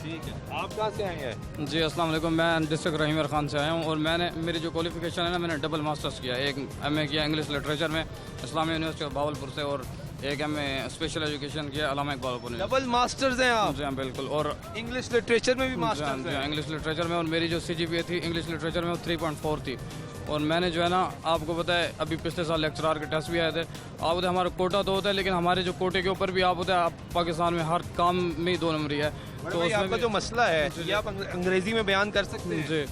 ठीक है, आप कहाँ से आए हैं? जी अस्सलाम वालेकुम, मैं डिस्ट्रिक्ट रहीम खान से आया हूँ और मेरी जो क्वालिफिकेशन है ना, मैंने डबल मास्टर्स किया। एक MA किया इंग्लिश लिटरेचर में इस्लामी यूनिवर्सिटी भावलपुर से, और एक MA स्पेशल एजुकेशन किया अलामा इकबाल पुर। डबल मास्टर्स हैं आप? जी हाँ बिल्कुल। और इंग्लिश लिटरेचर में भी मास्टर्स हैं? इंग्लिश लिटरेचर में, और मेरी जो CGPA थी इंग्लिश लिटरेचर में वो 3.4 थी। और मैंने जो है ना, आपको पता है अभी पिछले साल लेक्चरार के टेस्ट भी आए थे। आप होते हमारा कोटा तो होता है, लेकिन हमारे जो कोटे के ऊपर भी आप होता है, आप पाकिस्तान में हर काम में ही 2 नंबरी है। तो आपका जो मसला है ये आप अंग्रेजी में बयान कर सकते हैं? जी,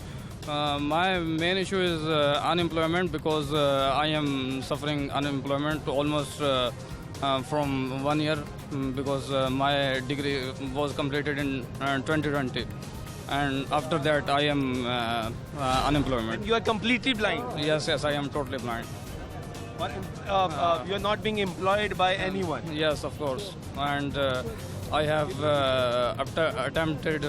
my main issue is unemployment, because I am suffering unemployment almost from 1 year, because my degree was completed in 2020. And after that I am unemployment. And you are completely blind? Yes, I am totally blind. But you are not being employed by anyone? Yes, of course. And I have attempted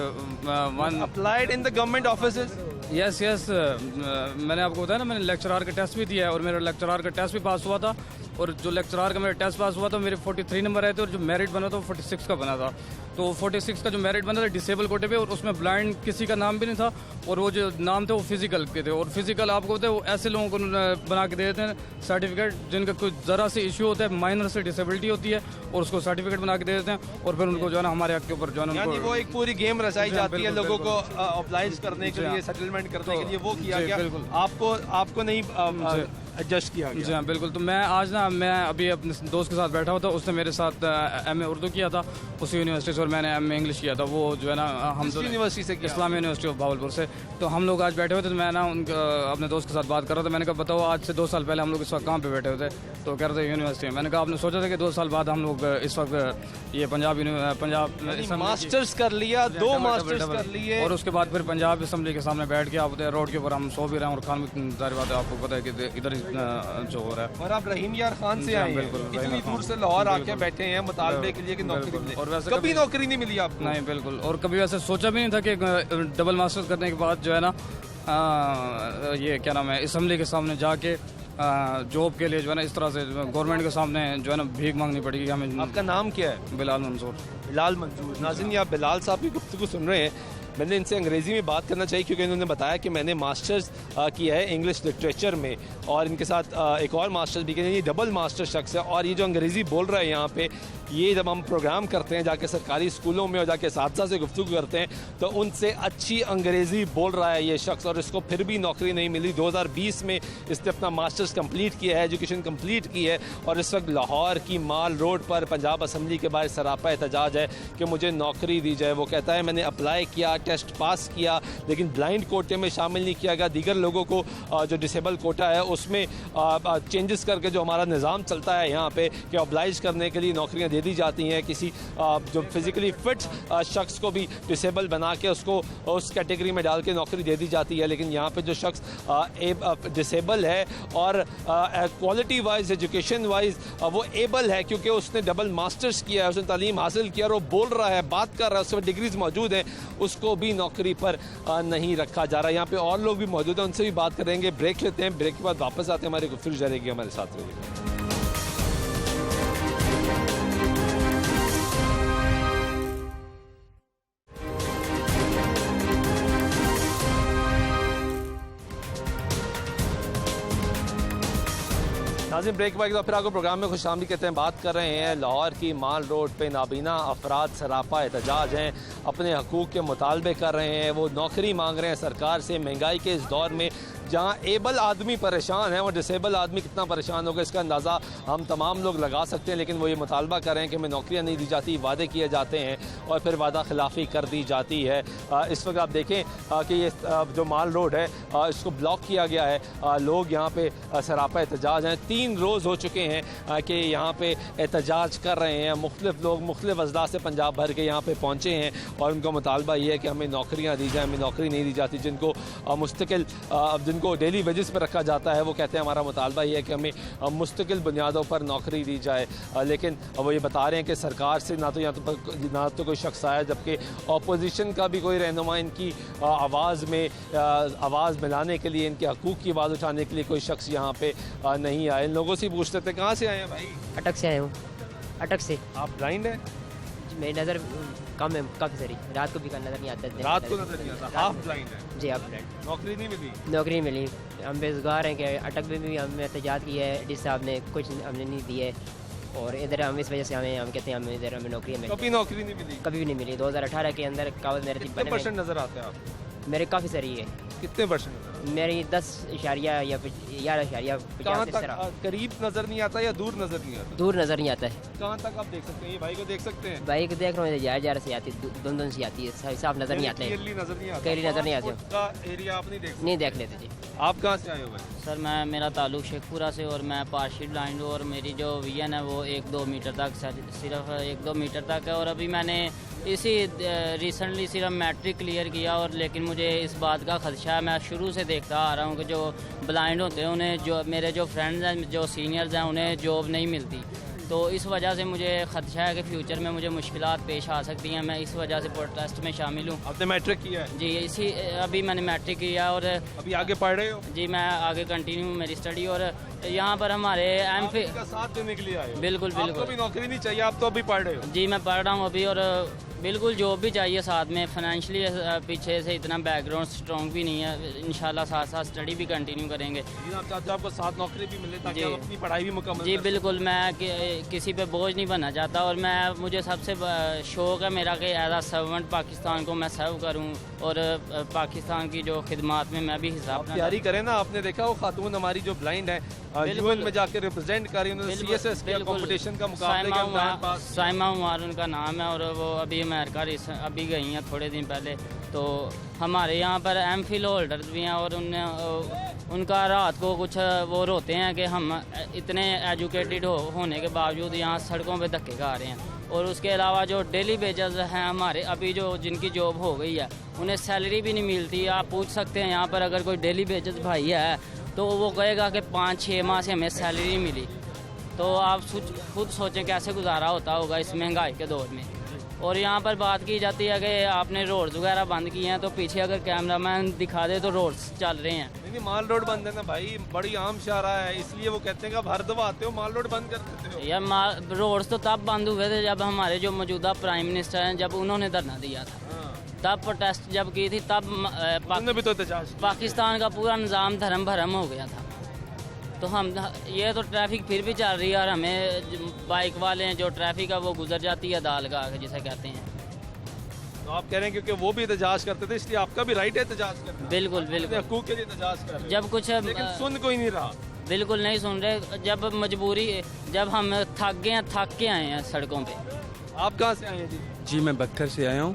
one. Applied in the government offices? Yes. मैंने आपको बताया ना, मैंने lecturer का test भी दिया है, और मेरा लेक्चरार का टेस्ट भी पास हुआ था। और जो लेक्चरार का मेरा टेस्ट पास हुआ था, मेरे 43 नंबर आए थे, और जो मेरिट बना था वो 46 का बना था। तो 46 का जो मेरिट बना था डिसेबल कोटे पे, और उसमें ब्लाइंड किसी का नाम भी नहीं था, और वो जो नाम थे वो फिजिकल के थे। और फिजिकल आपको होता है वो ऐसे लोगों को बना के दे देते हैं सर्टिफिकेट जिनका कुछ ज़रा से इशू होता है, माइनर से डिसेबिलिटी होती है, और उसको सर्टिफिकेट बना के दे देते हैं, और फिर उनको जो है ना हमारे हक के ऊपर जो है ना वो एक पूरी गेम रचाई जाती है लोगों को अप्लाई करने के लिए, सेटलमेंट करने के लिए। वो किया गया? आपको नहीं एडजस्ट किया जी हाँ बिल्कुल। तो मैं आज ना मैं अभी अपने दोस्त के साथ बैठा हुआ था, उसने मेरे साथ एमए उर्दू किया था उसी यूनिवर्सिटी से और मैंने एमए इंग्लिश किया था। वो जो है ना हम यूनिवर्सिटी से इस्लामी यूनिवर्सिटी ऑफ भावलपुर से। तो हम लोग आज बैठे हुए थे, तो मैं ना अपने दोस्त के साथ बात कर रहा था। मैंने कहा बताओ आज से 2 साल पहले हम लोग इस वक्त कहाँ पे बैठे हुए थे? तो कह रहे थे यूनिवर्सिटी में। मैंने कहा आपने सोचा था कि 2 साल बाद हम लोग इस वक्त ये पंजाब मास्टर्स कर लिया, 2 मास्टर्स कर लिए और उसके बाद फिर पंजाब असम्बली के सामने बैठ के आप रोड के ऊपर हम सो भी रहे हैं और खान भी जारी बात है आपको पता है कि इधर जो हो रहा है। और आप रहीम यार खान से आए हैं, इतनी दूर से लाहौर आके बैठे हैं मुतालबे के लिए कि नौकरी मिले, और वैसे कभी नौकरी नहीं मिली आपको? नहीं बिल्कुल, और कभी वैसे सोचा भी नहीं था कि डबल मास्टर्स करने के बाद जो है ना ये क्या नाम है असम्बली के सामने जाके जॉब के लिए जो है ना इस तरह से गवर्नमेंट के सामने जो है ना भीख मांगनी पड़ेगी हमें। आपका नाम क्या है? बिलाल मंसूर। बिलाल मंसूर। नाज़रीन, आप बिलाल साहब की गुफ्तगू सुन रहे हैं। मैंने इनसे अंग्रेज़ी में बात करना चाहिए क्योंकि इन्होंने बताया कि मैंने मास्टर्स किया है इंग्लिश लिटरेचर में और इनके साथ एक और मास्टर्स भी किया। ये डबल मास्टर शख्स है और ये जो अंग्रेज़ी बोल रहा है यहाँ पे, ये जब हम प्रोग्राम करते हैं जाके सरकारी स्कूलों में और जाके साथी से गुफ्तगू करते हैं तो उनसे अच्छी अंग्रेज़ी बोल रहा है ये शख्स और इसको फिर भी नौकरी नहीं मिली। 2020 में इसने अपना मास्टर्स कंप्लीट किया है, एजुकेशन कंप्लीट की है और इस वक्त लाहौर की माल रोड पर पंजाब असम्बली के बाहर सरापा एहतजाज है कि मुझे नौकरी दी जाए। वो कहता है मैंने अप्लाई किया, टेस्ट पास किया, लेकिन ब्लाइंड कोटे में शामिल नहीं किया गया। दीगर लोगों को जो डिसेबल कोटा है उसमें चेंजेस करके जो हमारा निज़ाम चलता है यहाँ पे कि ऑब्लाइज करने के लिए नौकरियाँ दे दी जाती हैं। किसी जो फिज़िकली फिट शख्स को भी डिसेबल बना के उसको उस कैटेगरी में डाल के नौकरी दे दी जाती है, लेकिन यहाँ पे जो शख्स डिसेबल है और क्वालिटी वाइज एजुकेशन वाइज वो एबल है क्योंकि उसने डबल मास्टर्स किया है, उसने तालीम हासिल किया और वो बोल रहा है, बात कर रहा है, उसमें डिग्रीज मौजूद हैं, उसको भी नौकरी पर नहीं रखा जा रहा। यहाँ पे और लोग भी मौजूद हैं, उनसे भी बात करेंगे। ब्रेक लेते हैं, ब्रेक के बाद वापस आते हैं, हमारी गुफ्तगू जारी रहेगी, हमारे साथ रहिएगा। नाज़रीन, ब्रेक के बाद फिर आपको प्रोग्राम में खुशामदीद कहते हैं। बात कर रहे हैं लाहौर की माल रोड पे नाबीना अफराद सरापा एहतजाज हैं, अपने हकूक़ के मुतालबे कर रहे हैं, वो नौकरी मांग रहे हैं सरकार से। महंगाई के इस दौर में जहाँ एबल आदमी परेशान है और डिसेबल आदमी कितना परेशान होगा इसका अंदाज़ा हम तमाम लोग लगा सकते हैं, लेकिन वो ये मुतालबा कर रहे हैं कि हमें नौकरियाँ नहीं दी जाती, वादे किए जाते हैं और फिर वादा खिलाफ़ी कर दी जाती है। इस वक्त आप देखें कि ये जो माल रोड है इसको ब्लॉक किया गया है, लोग यहाँ पे सरापा एहतजाज हैं। 3 रोज़ हो चुके हैं कि यहाँ पे एहतजाज कर रहे हैं। मुख्तलिफ लोग मुख्तलिफ अजला से पंजाब भर के यहाँ पे पहुँचे हैं और उनका मुतालबा ये है कि हमें नौकरियाँ दी जाएँ, हमें नौकरी नहीं दी जाती। जिनको मुस्तकिल जिनको डेली वेजेस पर रखा जाता है वो कहते हैं हमारा मुतालबा ये है कि हमें मुस्तकिल बुनियादों पर नौकरी दी जाए, लेकिन वो ये बता रहे हैं कि सरकार से ना तो कोई शख्स आया, जबकि अपोजिशन का भी कोई रहनुमा इनकी आवाज़ मिलाने के लिए, इनके हकूक़ की आवाज़ उठाने के लिए कोई शख्स यहाँ पे नहीं आए। इन लोगों से पूछते थे कहाँ से आए हैं भाई? अटक से आए हूँ। अटक से। आप ब्लाइंड हैं? मेरी नज़र कम है काफ़ी सारी, रात को भी नज़र नहीं आता। रात को नज़र नहीं आता, हाफ ब्लाइंड है? जी हाफ ब्लाइंड। नौकरी नहीं मिली? नौकरी नहीं मिली। हम बेरोजगार हैं कि अटक में भी हमें एहतजाज किया है, डी साहब ने कुछ हमने नहीं दिए और इधर हम इस वजह से हम कहते हैं हमें इधर हमें नौकरी मिली। कभी नौकरी नहीं मिली? कभी भी नहीं मिली। 2018 के अंदर कागज मेरे कितने परसेंट नज़र आते हैं आप? मेरे काफ़ी सारी है। कितने परसेंट? मेरी 10.या 11.50। करीब नजर नहीं आता या दूर नजर नहीं आता? दूर नजर नहीं आता है। कहाँ तक आप देख सकते हैं? ये भाई को देख सकते हैं? भाई को देख रहा हूँ, जार से आती है, दोनों से आती है, साफ नजर नहीं आता है। क्लियरली नजर नहीं आता? क्लियरली नजर नहीं आती। एरिया आप नहीं देख सकते? नहीं देख लेते जी। आप कहाँ से आए हो भाई? सर मेरा ताल्लुक शेखपुरा से और मैं पार्शियल ब्लाइंड हूँ और मेरी जो विजन है वो 1-2 मीटर तक, सिर्फ 1-2 मीटर तक है। और अभी मैंने इसी रिसेंटली सिर्फ मैट्रिक क्लियर किया और लेकिन मुझे इस बात का खदशा है, मैं शुरू से देखता आ रहा हूँ कि जो ब्लाइंड होते हैं उन्हें, जो मेरे जो फ्रेंड्स हैं, जो सीनियर्स हैं, उन्हें जॉब नहीं मिलती। तो इस वजह से मुझे खदशा है कि फ्यूचर में मुझे मुश्किलात पेश आ सकती हैं। मैं इस वजह से प्रोटेस्ट में शामिल हूँ। आपने मैट्रिक किया है? जी अभी मैंने मैट्रिक किया और अभी आगे पढ़ रहे हो? जी मैं आगे कंटिन्यू मेरी स्टडी और यहाँ पर हमारे एमफिल का साथ देने के लिए आए हो। बिल्कुल आपको बिल्कुल भी नौकरी नहीं चाहिए, आप तो अभी पढ़ रहे हो। जी मैं पढ़ रहा हूँ अभी, और बिल्कुल जॉब भी चाहिए साथ में। फाइनेंशियली पीछे से इतना बैकग्राउंड स्ट्रॉन्ग भी नहीं है, इंशाल्लाह साथ साथ स्टडी भी कंटिन्यू करेंगे। आप चाहते हो आपको साथ नौकरी भी मिले ताकि आप अपनी पढ़ाई भी मुकम्मल जी कर बिल्कुल, मैं किसी पे बोझ नहीं बनना चाहता, और मुझे सबसे शौक़ है मेरा कि एज आ सर्वेंट पाकिस्तान को मैं सर्व करूँ, और पाकिस्तान की जो खिदमात में मैं भी हिसाब तैयारी करें ना। आपने देखा वो खातून हमारी जो ब्लाइंड है यूएन में जाकर रिप्रेजेंट कर रही है, उन्होंने सीएसएस के कंपटीशन का मुकाबले का इम्तिहान पास। साइमा उमर उनका नाम है, और वो अभी अमेरिका अभी गई हैं थोड़े दिन पहले। तो हमारे यहाँ पर एमफिल होल्डर भी हैं, और उनका रात को कुछ वो रोते हैं कि हम इतने एजुकेटेड होने के बावजूद यहाँ सड़कों पे धक्के खा रहे हैं। और उसके अलावा जो डेली वेजेस हैं हमारे, अभी जो जिनकी जॉब हो गई है उन्हें सैलरी भी नहीं मिलती। आप पूछ सकते हैं यहाँ पर अगर कोई डेली वेजेस भाई है तो वो कहेगा कि 5-6 माह से हमें सैलरी नहीं मिली। तो आप खुद सोचें कैसे गुजारा होता होगा इस महंगाई के दौर में। और यहाँ पर बात की जाती है कि आपने रोड्स वगैरह बंद किए हैं, तो पीछे अगर कैमरामैन दिखा दे तो रोड्स चल रहे हैं। नहीं, माल रोड बंद है ना भाई, बड़ी आम शारा है, इसलिए वो कहते हैं कि आप हर दफा आते हो माल रोड बंद कर देते हो। यार रोड्स तो तब बंद हुए थे जब हमारे जो मौजूदा प्राइम मिनिस्टर हैं जब उन्होंने धरना दिया था, तब प्रोटेस्ट जब की थी, तब भी तो पाकिस्तान का पूरा निज़ाम धर्म भरम हो गया था। तो हम ये तो ट्रैफिक फिर भी चल रही है, और हमें बाइक वाले हैं जो ट्रैफिक है वो गुजर जाती है दाल का जिसे कहते हैं। तो आप कह रहे हैं क्योंकि वो भी एहतजाज करते थे इसलिए आपका भी राइट है एहतजाज करना। बिल्कुल बिल्कुल, हकूक के लिए एहतजाज कर रहे हैं। जब कुछ लेकिन सुन कोई नहीं रहा, बिल्कुल नहीं सुन रहे। जब मजबूरी, जब हम थक गए हैं, थक के आए हैं सड़कों पे। आप कहाँ से आए हैं जी? जी मैं बक्खर से आया हूँ,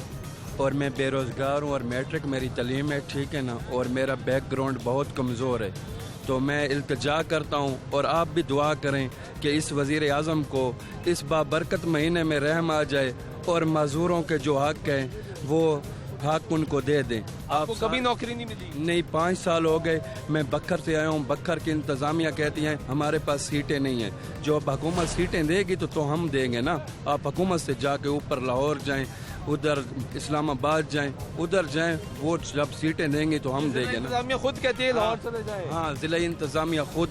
और मैं बेरोज़गार हूँ, और मैट्रिक मेरी तालीम है, ठीक है ना, और मेरा बैकग्राउंड बहुत कमज़ोर है। तो मैं इल्तिजा करता हूँ, और आप भी दुआ करें कि इस वज़ीर आज़म को इस बाबरकत महीने में रहम आ जाए, और मज़दूरों के जो हक़ हैं वो हक़ उनको दे दें। आपको कभी नौकरी नहीं मिली? नहीं, 5 साल हो गए। मैं बक्खर से आया हूँ। बक्खर की इंतज़ामिया कहती हैं हमारे पास सीटें नहीं हैं। जो अब हुकूमत सीटें देगी तो हम देंगे ना। आप हुकूमत से जाके ऊपर लाहौर जाएं, उधर इस्लामाबाद जाएं, उधर जाएं, वो जब सीटें देंगे तो हम देंगे ना। इंतज़ामिया खुद कहती है लाहौर चले जाएं। हाँ, ज़िला इंतज़ामिया खुद,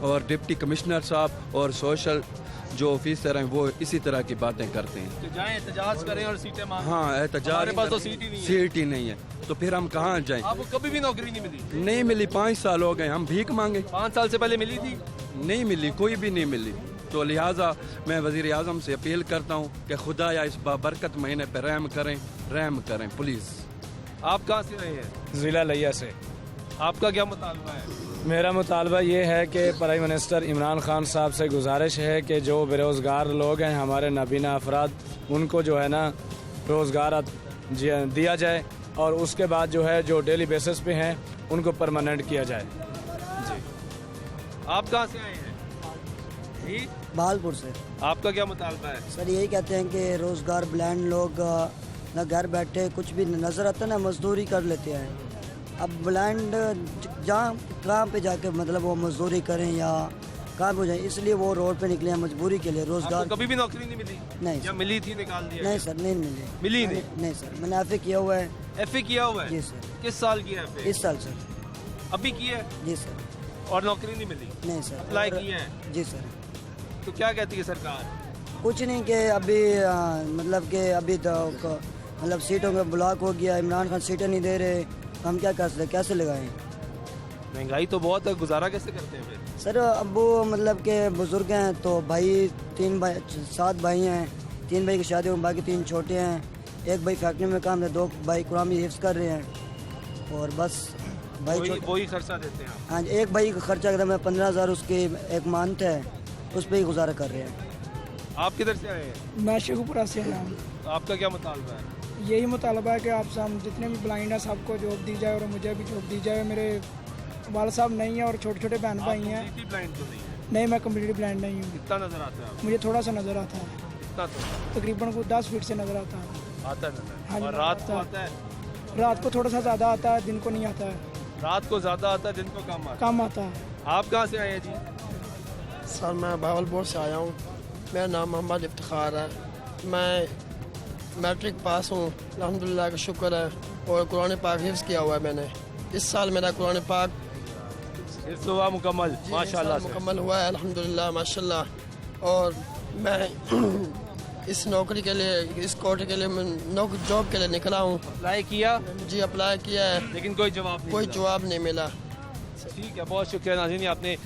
और डिप्टी कमिश्नर साहब और सोशल जो ऑफिसर हैं वो इसी तरह की बातें करते हैं कि जाएं एहतजाज करें और सीटें मांगें। हाँ, एहतजाज, हमारे पास तो सीट ही नहीं है। सीट ही नहीं है, तो फिर हम कहाँ जाएं? आपको कभी भी नौकरी नहीं मिली? नहीं मिली, 5 साल हो गए। हम भीख मांगे। 5 साल से पहले मिली थी? नहीं मिली, कोई भी नहीं मिली। तो लिहाजा मैं वज़ीर आज़म से अपील करता हूँ कि खुदा या इस बाबरकत महीने पर रहम करें प्लीज़। आप कहाँ से रहे हैं? ज़िला लिया से। आपका क्या मुतालबा है? मेरा मुतालबा ये है कि प्राइम मिनिस्टर इमरान खान साहब से गुजारिश है कि जो बेरोज़गार लोग हैं, हमारे नाबीना अफराद, उनको जो है ना रोज़गार दिया जाए, और उसके बाद जो है जो डेली बेसिस पे हैं उनको परमानेंट किया जाए। जी, आप कहाँ से आए हैं? जी, भालपुर से। आपका क्या मुतालबा है? सर यही कहते हैं कि रोज़गार ब्लाइंड लोग ना घर बैठे कुछ भी नज़र आता ना मजदूरी कर लेते हैं। अब ब्लाइंड कहाँ पे जाके मतलब वो मजदूरी करें या कहाँ पे जाए, इसलिए वो रोड पे निकले हैं मजबूरी के लिए। रोज़गार कभी भी नौकरी नहीं मिली? नहीं या मिली थी निकाल दिया? नहीं सर, नहीं मिली नहीं? नहीं सर, मैंने FA किया हुआ है। FA किया हुआ है? जी सर। किस साल किया FA? इस साल सर। अभी किया है? जी सर। और नौकरी नहीं मिली? नहीं सर। अप्लाई किया है? जी सर। तो क्या कहती है सरकार? कुछ नहीं कि अभी मतलब कि अभी तो मतलब सीटों का ब्लॉक हो गया, इमरान खान सीटें नहीं दे रहे, हम क्या कर सकते, कैसे लगाएं? महंगाई तो बहुत है, गुजारा कैसे करते हैं फिर? सर अब वो मतलब के बुजुर्ग हैं, तो भाई 7 भाई हैं, 3 भाई की शादी हो, बाकी 3 छोटे हैं। 1 भाई फैक्ट्री में काम है, 2 भाई कुरान में हिफ्ज़ कर रहे हैं, और बस भाई वही खर्चा देते हैं। हाँ, 1 भाई का खर्चा एकदम 15,000 उसकी एक मंथ है, उस पर ही गुजारा कर रहे हैं। आप किधर से आए हैं? मैं शेखुपुरा से आया हूँ। तो आपका क्या मुतालबा है? यही मुतालबा है कि आप सब जितने भी ब्लाइंड हैं सबको जॉब दी जाए, और मुझे भी जॉब दी जाए। मेरे वाल साहब नहीं है और छोटे छोटे बहन भाई हैं। ब्लाइंड तो नहीं है? नहीं, मैं कम्प्लीटली ब्लाइंड नहीं हूँ। कितना नजर आता है? मुझे थोड़ा सा नजर आता है। कितना? तो तकरीबन को 10 फीट से नजर आता है। आता है? हाँ, और रात को आता है? रात को थोड़ा सा ज़्यादा आता है, दिन को नहीं आता है। रात को ज़्यादा आता है, दिन को कम आता है। आप कहाँ से आए हैं जी? सर मैं भावलपुर से आया हूँ। मेरा नाम मोहम्मद इफ्तिखार है। मैं मैट्रिक पास हूँ, अल्हम्दुलिल्लाह का शुक्र है, और कुरान पाक हिफ्ज़ किया हुआ है मैंने। इस साल मेरा कुरान पाक इस हुआ मुकम्मल माशाल्लाह से। मुकम्मल हुआ है अल्हम्दुलिल्लाह माशाल्लाह। और मैं इस नौकरी के लिए, इस कोटे के लिए मैं जॉब के लिए निकला हूँ। अप्लाई किया? जी अप्लाई किया है, लेकिन कोई जवाब नहीं मिला। ठीक है, बहुत शुक्रिया नाज़रीन। आपने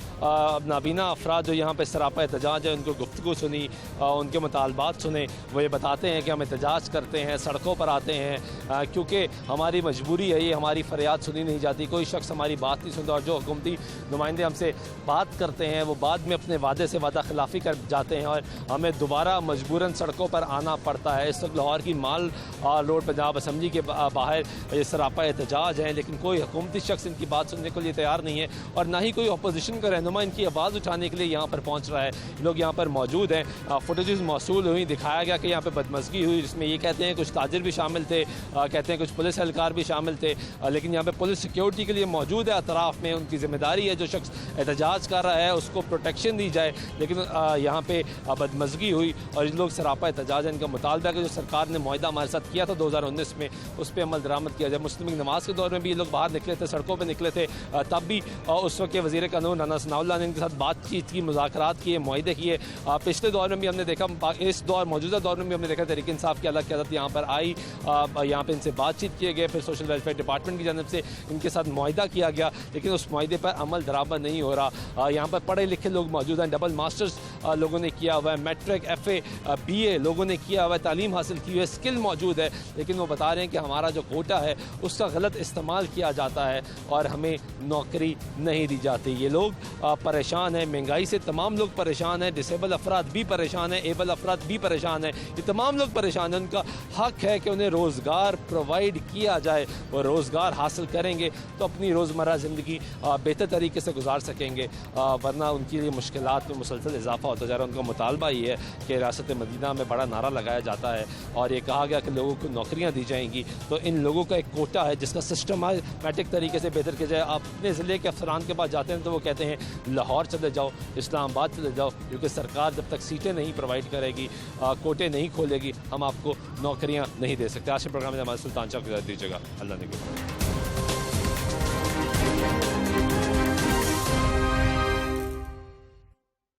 नाबीना अफराद जो यहाँ पे सरापा एहतजाज है उनको गुफ्तगू सुनी, उनके मुतालबात सुने। वो ये बताते हैं कि हम एहतजाज करते हैं, सड़कों पर आते हैं क्योंकि हमारी मजबूरी है, ये हमारी फरियाद सुनी नहीं जाती, कोई शख्स हमारी बात नहीं सुनता। और जो हुकूमती नुमाइंदे हमसे बात करते हैं वो बाद में अपने वादे से वादा खिलाफ़ी कर जाते हैं और हमें दोबारा मजबूरन सड़कों पर आना पड़ता है। इस वक्त लाहौर की माल रोड पंजाब असम्बली के बाहर ये सरापा एहतजाज है, लेकिन कोई हुकूमती शख्स इनकी बात सुनने के लिए तैयार नहीं है और ना ही कोई अपोजिशन का रहनुमा इनकी आवाज़ उठाने के लिए यहाँ पर पहुँच रहा है। लोग यहाँ पर मौजूद हैं, फुटेजेस मौसूल हुई, दिखाया गया कि यहाँ पे बदमज़गी हुई, जिसमें ये कहते हैं कुछ ताजिर भी शामिल थे, कहते हैं कुछ पुलिस एहलकार भी शामिल थे, लेकिन यहाँ पे पुलिस सिक्योरिटी के लिए मौजूद है अतराफ़ में। उनकी ज़िम्मेदारी है जो शख्स एहतजाज कर रहा है उसको प्रोटेक्शन दी जाए, लेकिन यहाँ पे बदमज़गी हुई और इन लोग सरापा एहतजाज है। इनका मुतालबा है कि जो सरकार ने मुआहदा हमारे साथ किया था 2019 में उस पर अमल दरामद किया जाए। मुस्लिम लीग नमाज के दौर में भी ये लोग बाहर निकले थे, सड़कों पर निकले थे, तब भी उस वक्त के वज़ीर कानून राना सनाउल्लाह ने इनके साथ बातचीत की, मुज़ाकरात किए, मुआहदे किए। पिछले दौर में भी हमने देखा, इस दौर मौजूदा दौर में भी हमने देखा तहरीक इंसाफ की अलग क़यादत यहाँ पर आई, यहाँ पर इनसे बातचीत किए गए, फिर सोशल वेलफेयर डिपार्टमेंट की जानब से इनके साथ मुआहदा किया गया, लेकिन उस मुआहदे पर अमल दरामद नहीं हो रहा। यहाँ पर पढ़े लिखे लोग मौजूद हैं, डबल मास्टर्स लोगों ने किया हुआ है, मैट्रिक FA BA लोगों ने किया हुआ है, तालीम हासिल की हुई है, स्किल मौजूद है, लेकिन वो बता रहे हैं कि हमारा जो कोटा है उसका गलत इस्तेमाल किया जाता है और हमें नौकरी नहीं दी जाती। ये लोग परेशान हैं, महंगाई से तमाम लोग परेशान हैं, डिसेबल अफराद भी परेशान हैं, एबल अफराद भी परेशान हैं, ये तमाम लोग परेशान हैं। उनका हक है कि उन्हें रोज़गार प्रोवाइड किया जाए, वो रोज़गार हासिल करेंगे तो अपनी रोज़मर्रा ज़िंदगी बेहतर तरीके से गुजार सकेंगे, वरना उनकी लिए मुश्किलात में मुसलसल इजाफा होता जा रहा है। उनका मुतालबा ये है कि रियासत मदीना में बड़ा नारा लगाया जाता है और ये कहा गया कि लोगों को नौकरियाँ दी जाएंगी, तो इन लोगों का एक कोटा है जिसका सिस्टमैटिक तरीके से बेहतर किया जाए। आप अपने ज़िले के अफसरान के पास जाते हैं तो वो कहते हैं लाहौर चले जाओ, इस्लामाबाद चले जाओ, क्योंकि सरकार जब तक सीटें नहीं प्रोवाइड करेगी, कोटे नहीं खोलेगी, हम आपको नौकरियाँ नहीं दे सकते। आज के प्रोग्राम में हमारे सुल्तान शाह को दीजिएगा। अल्लाह ने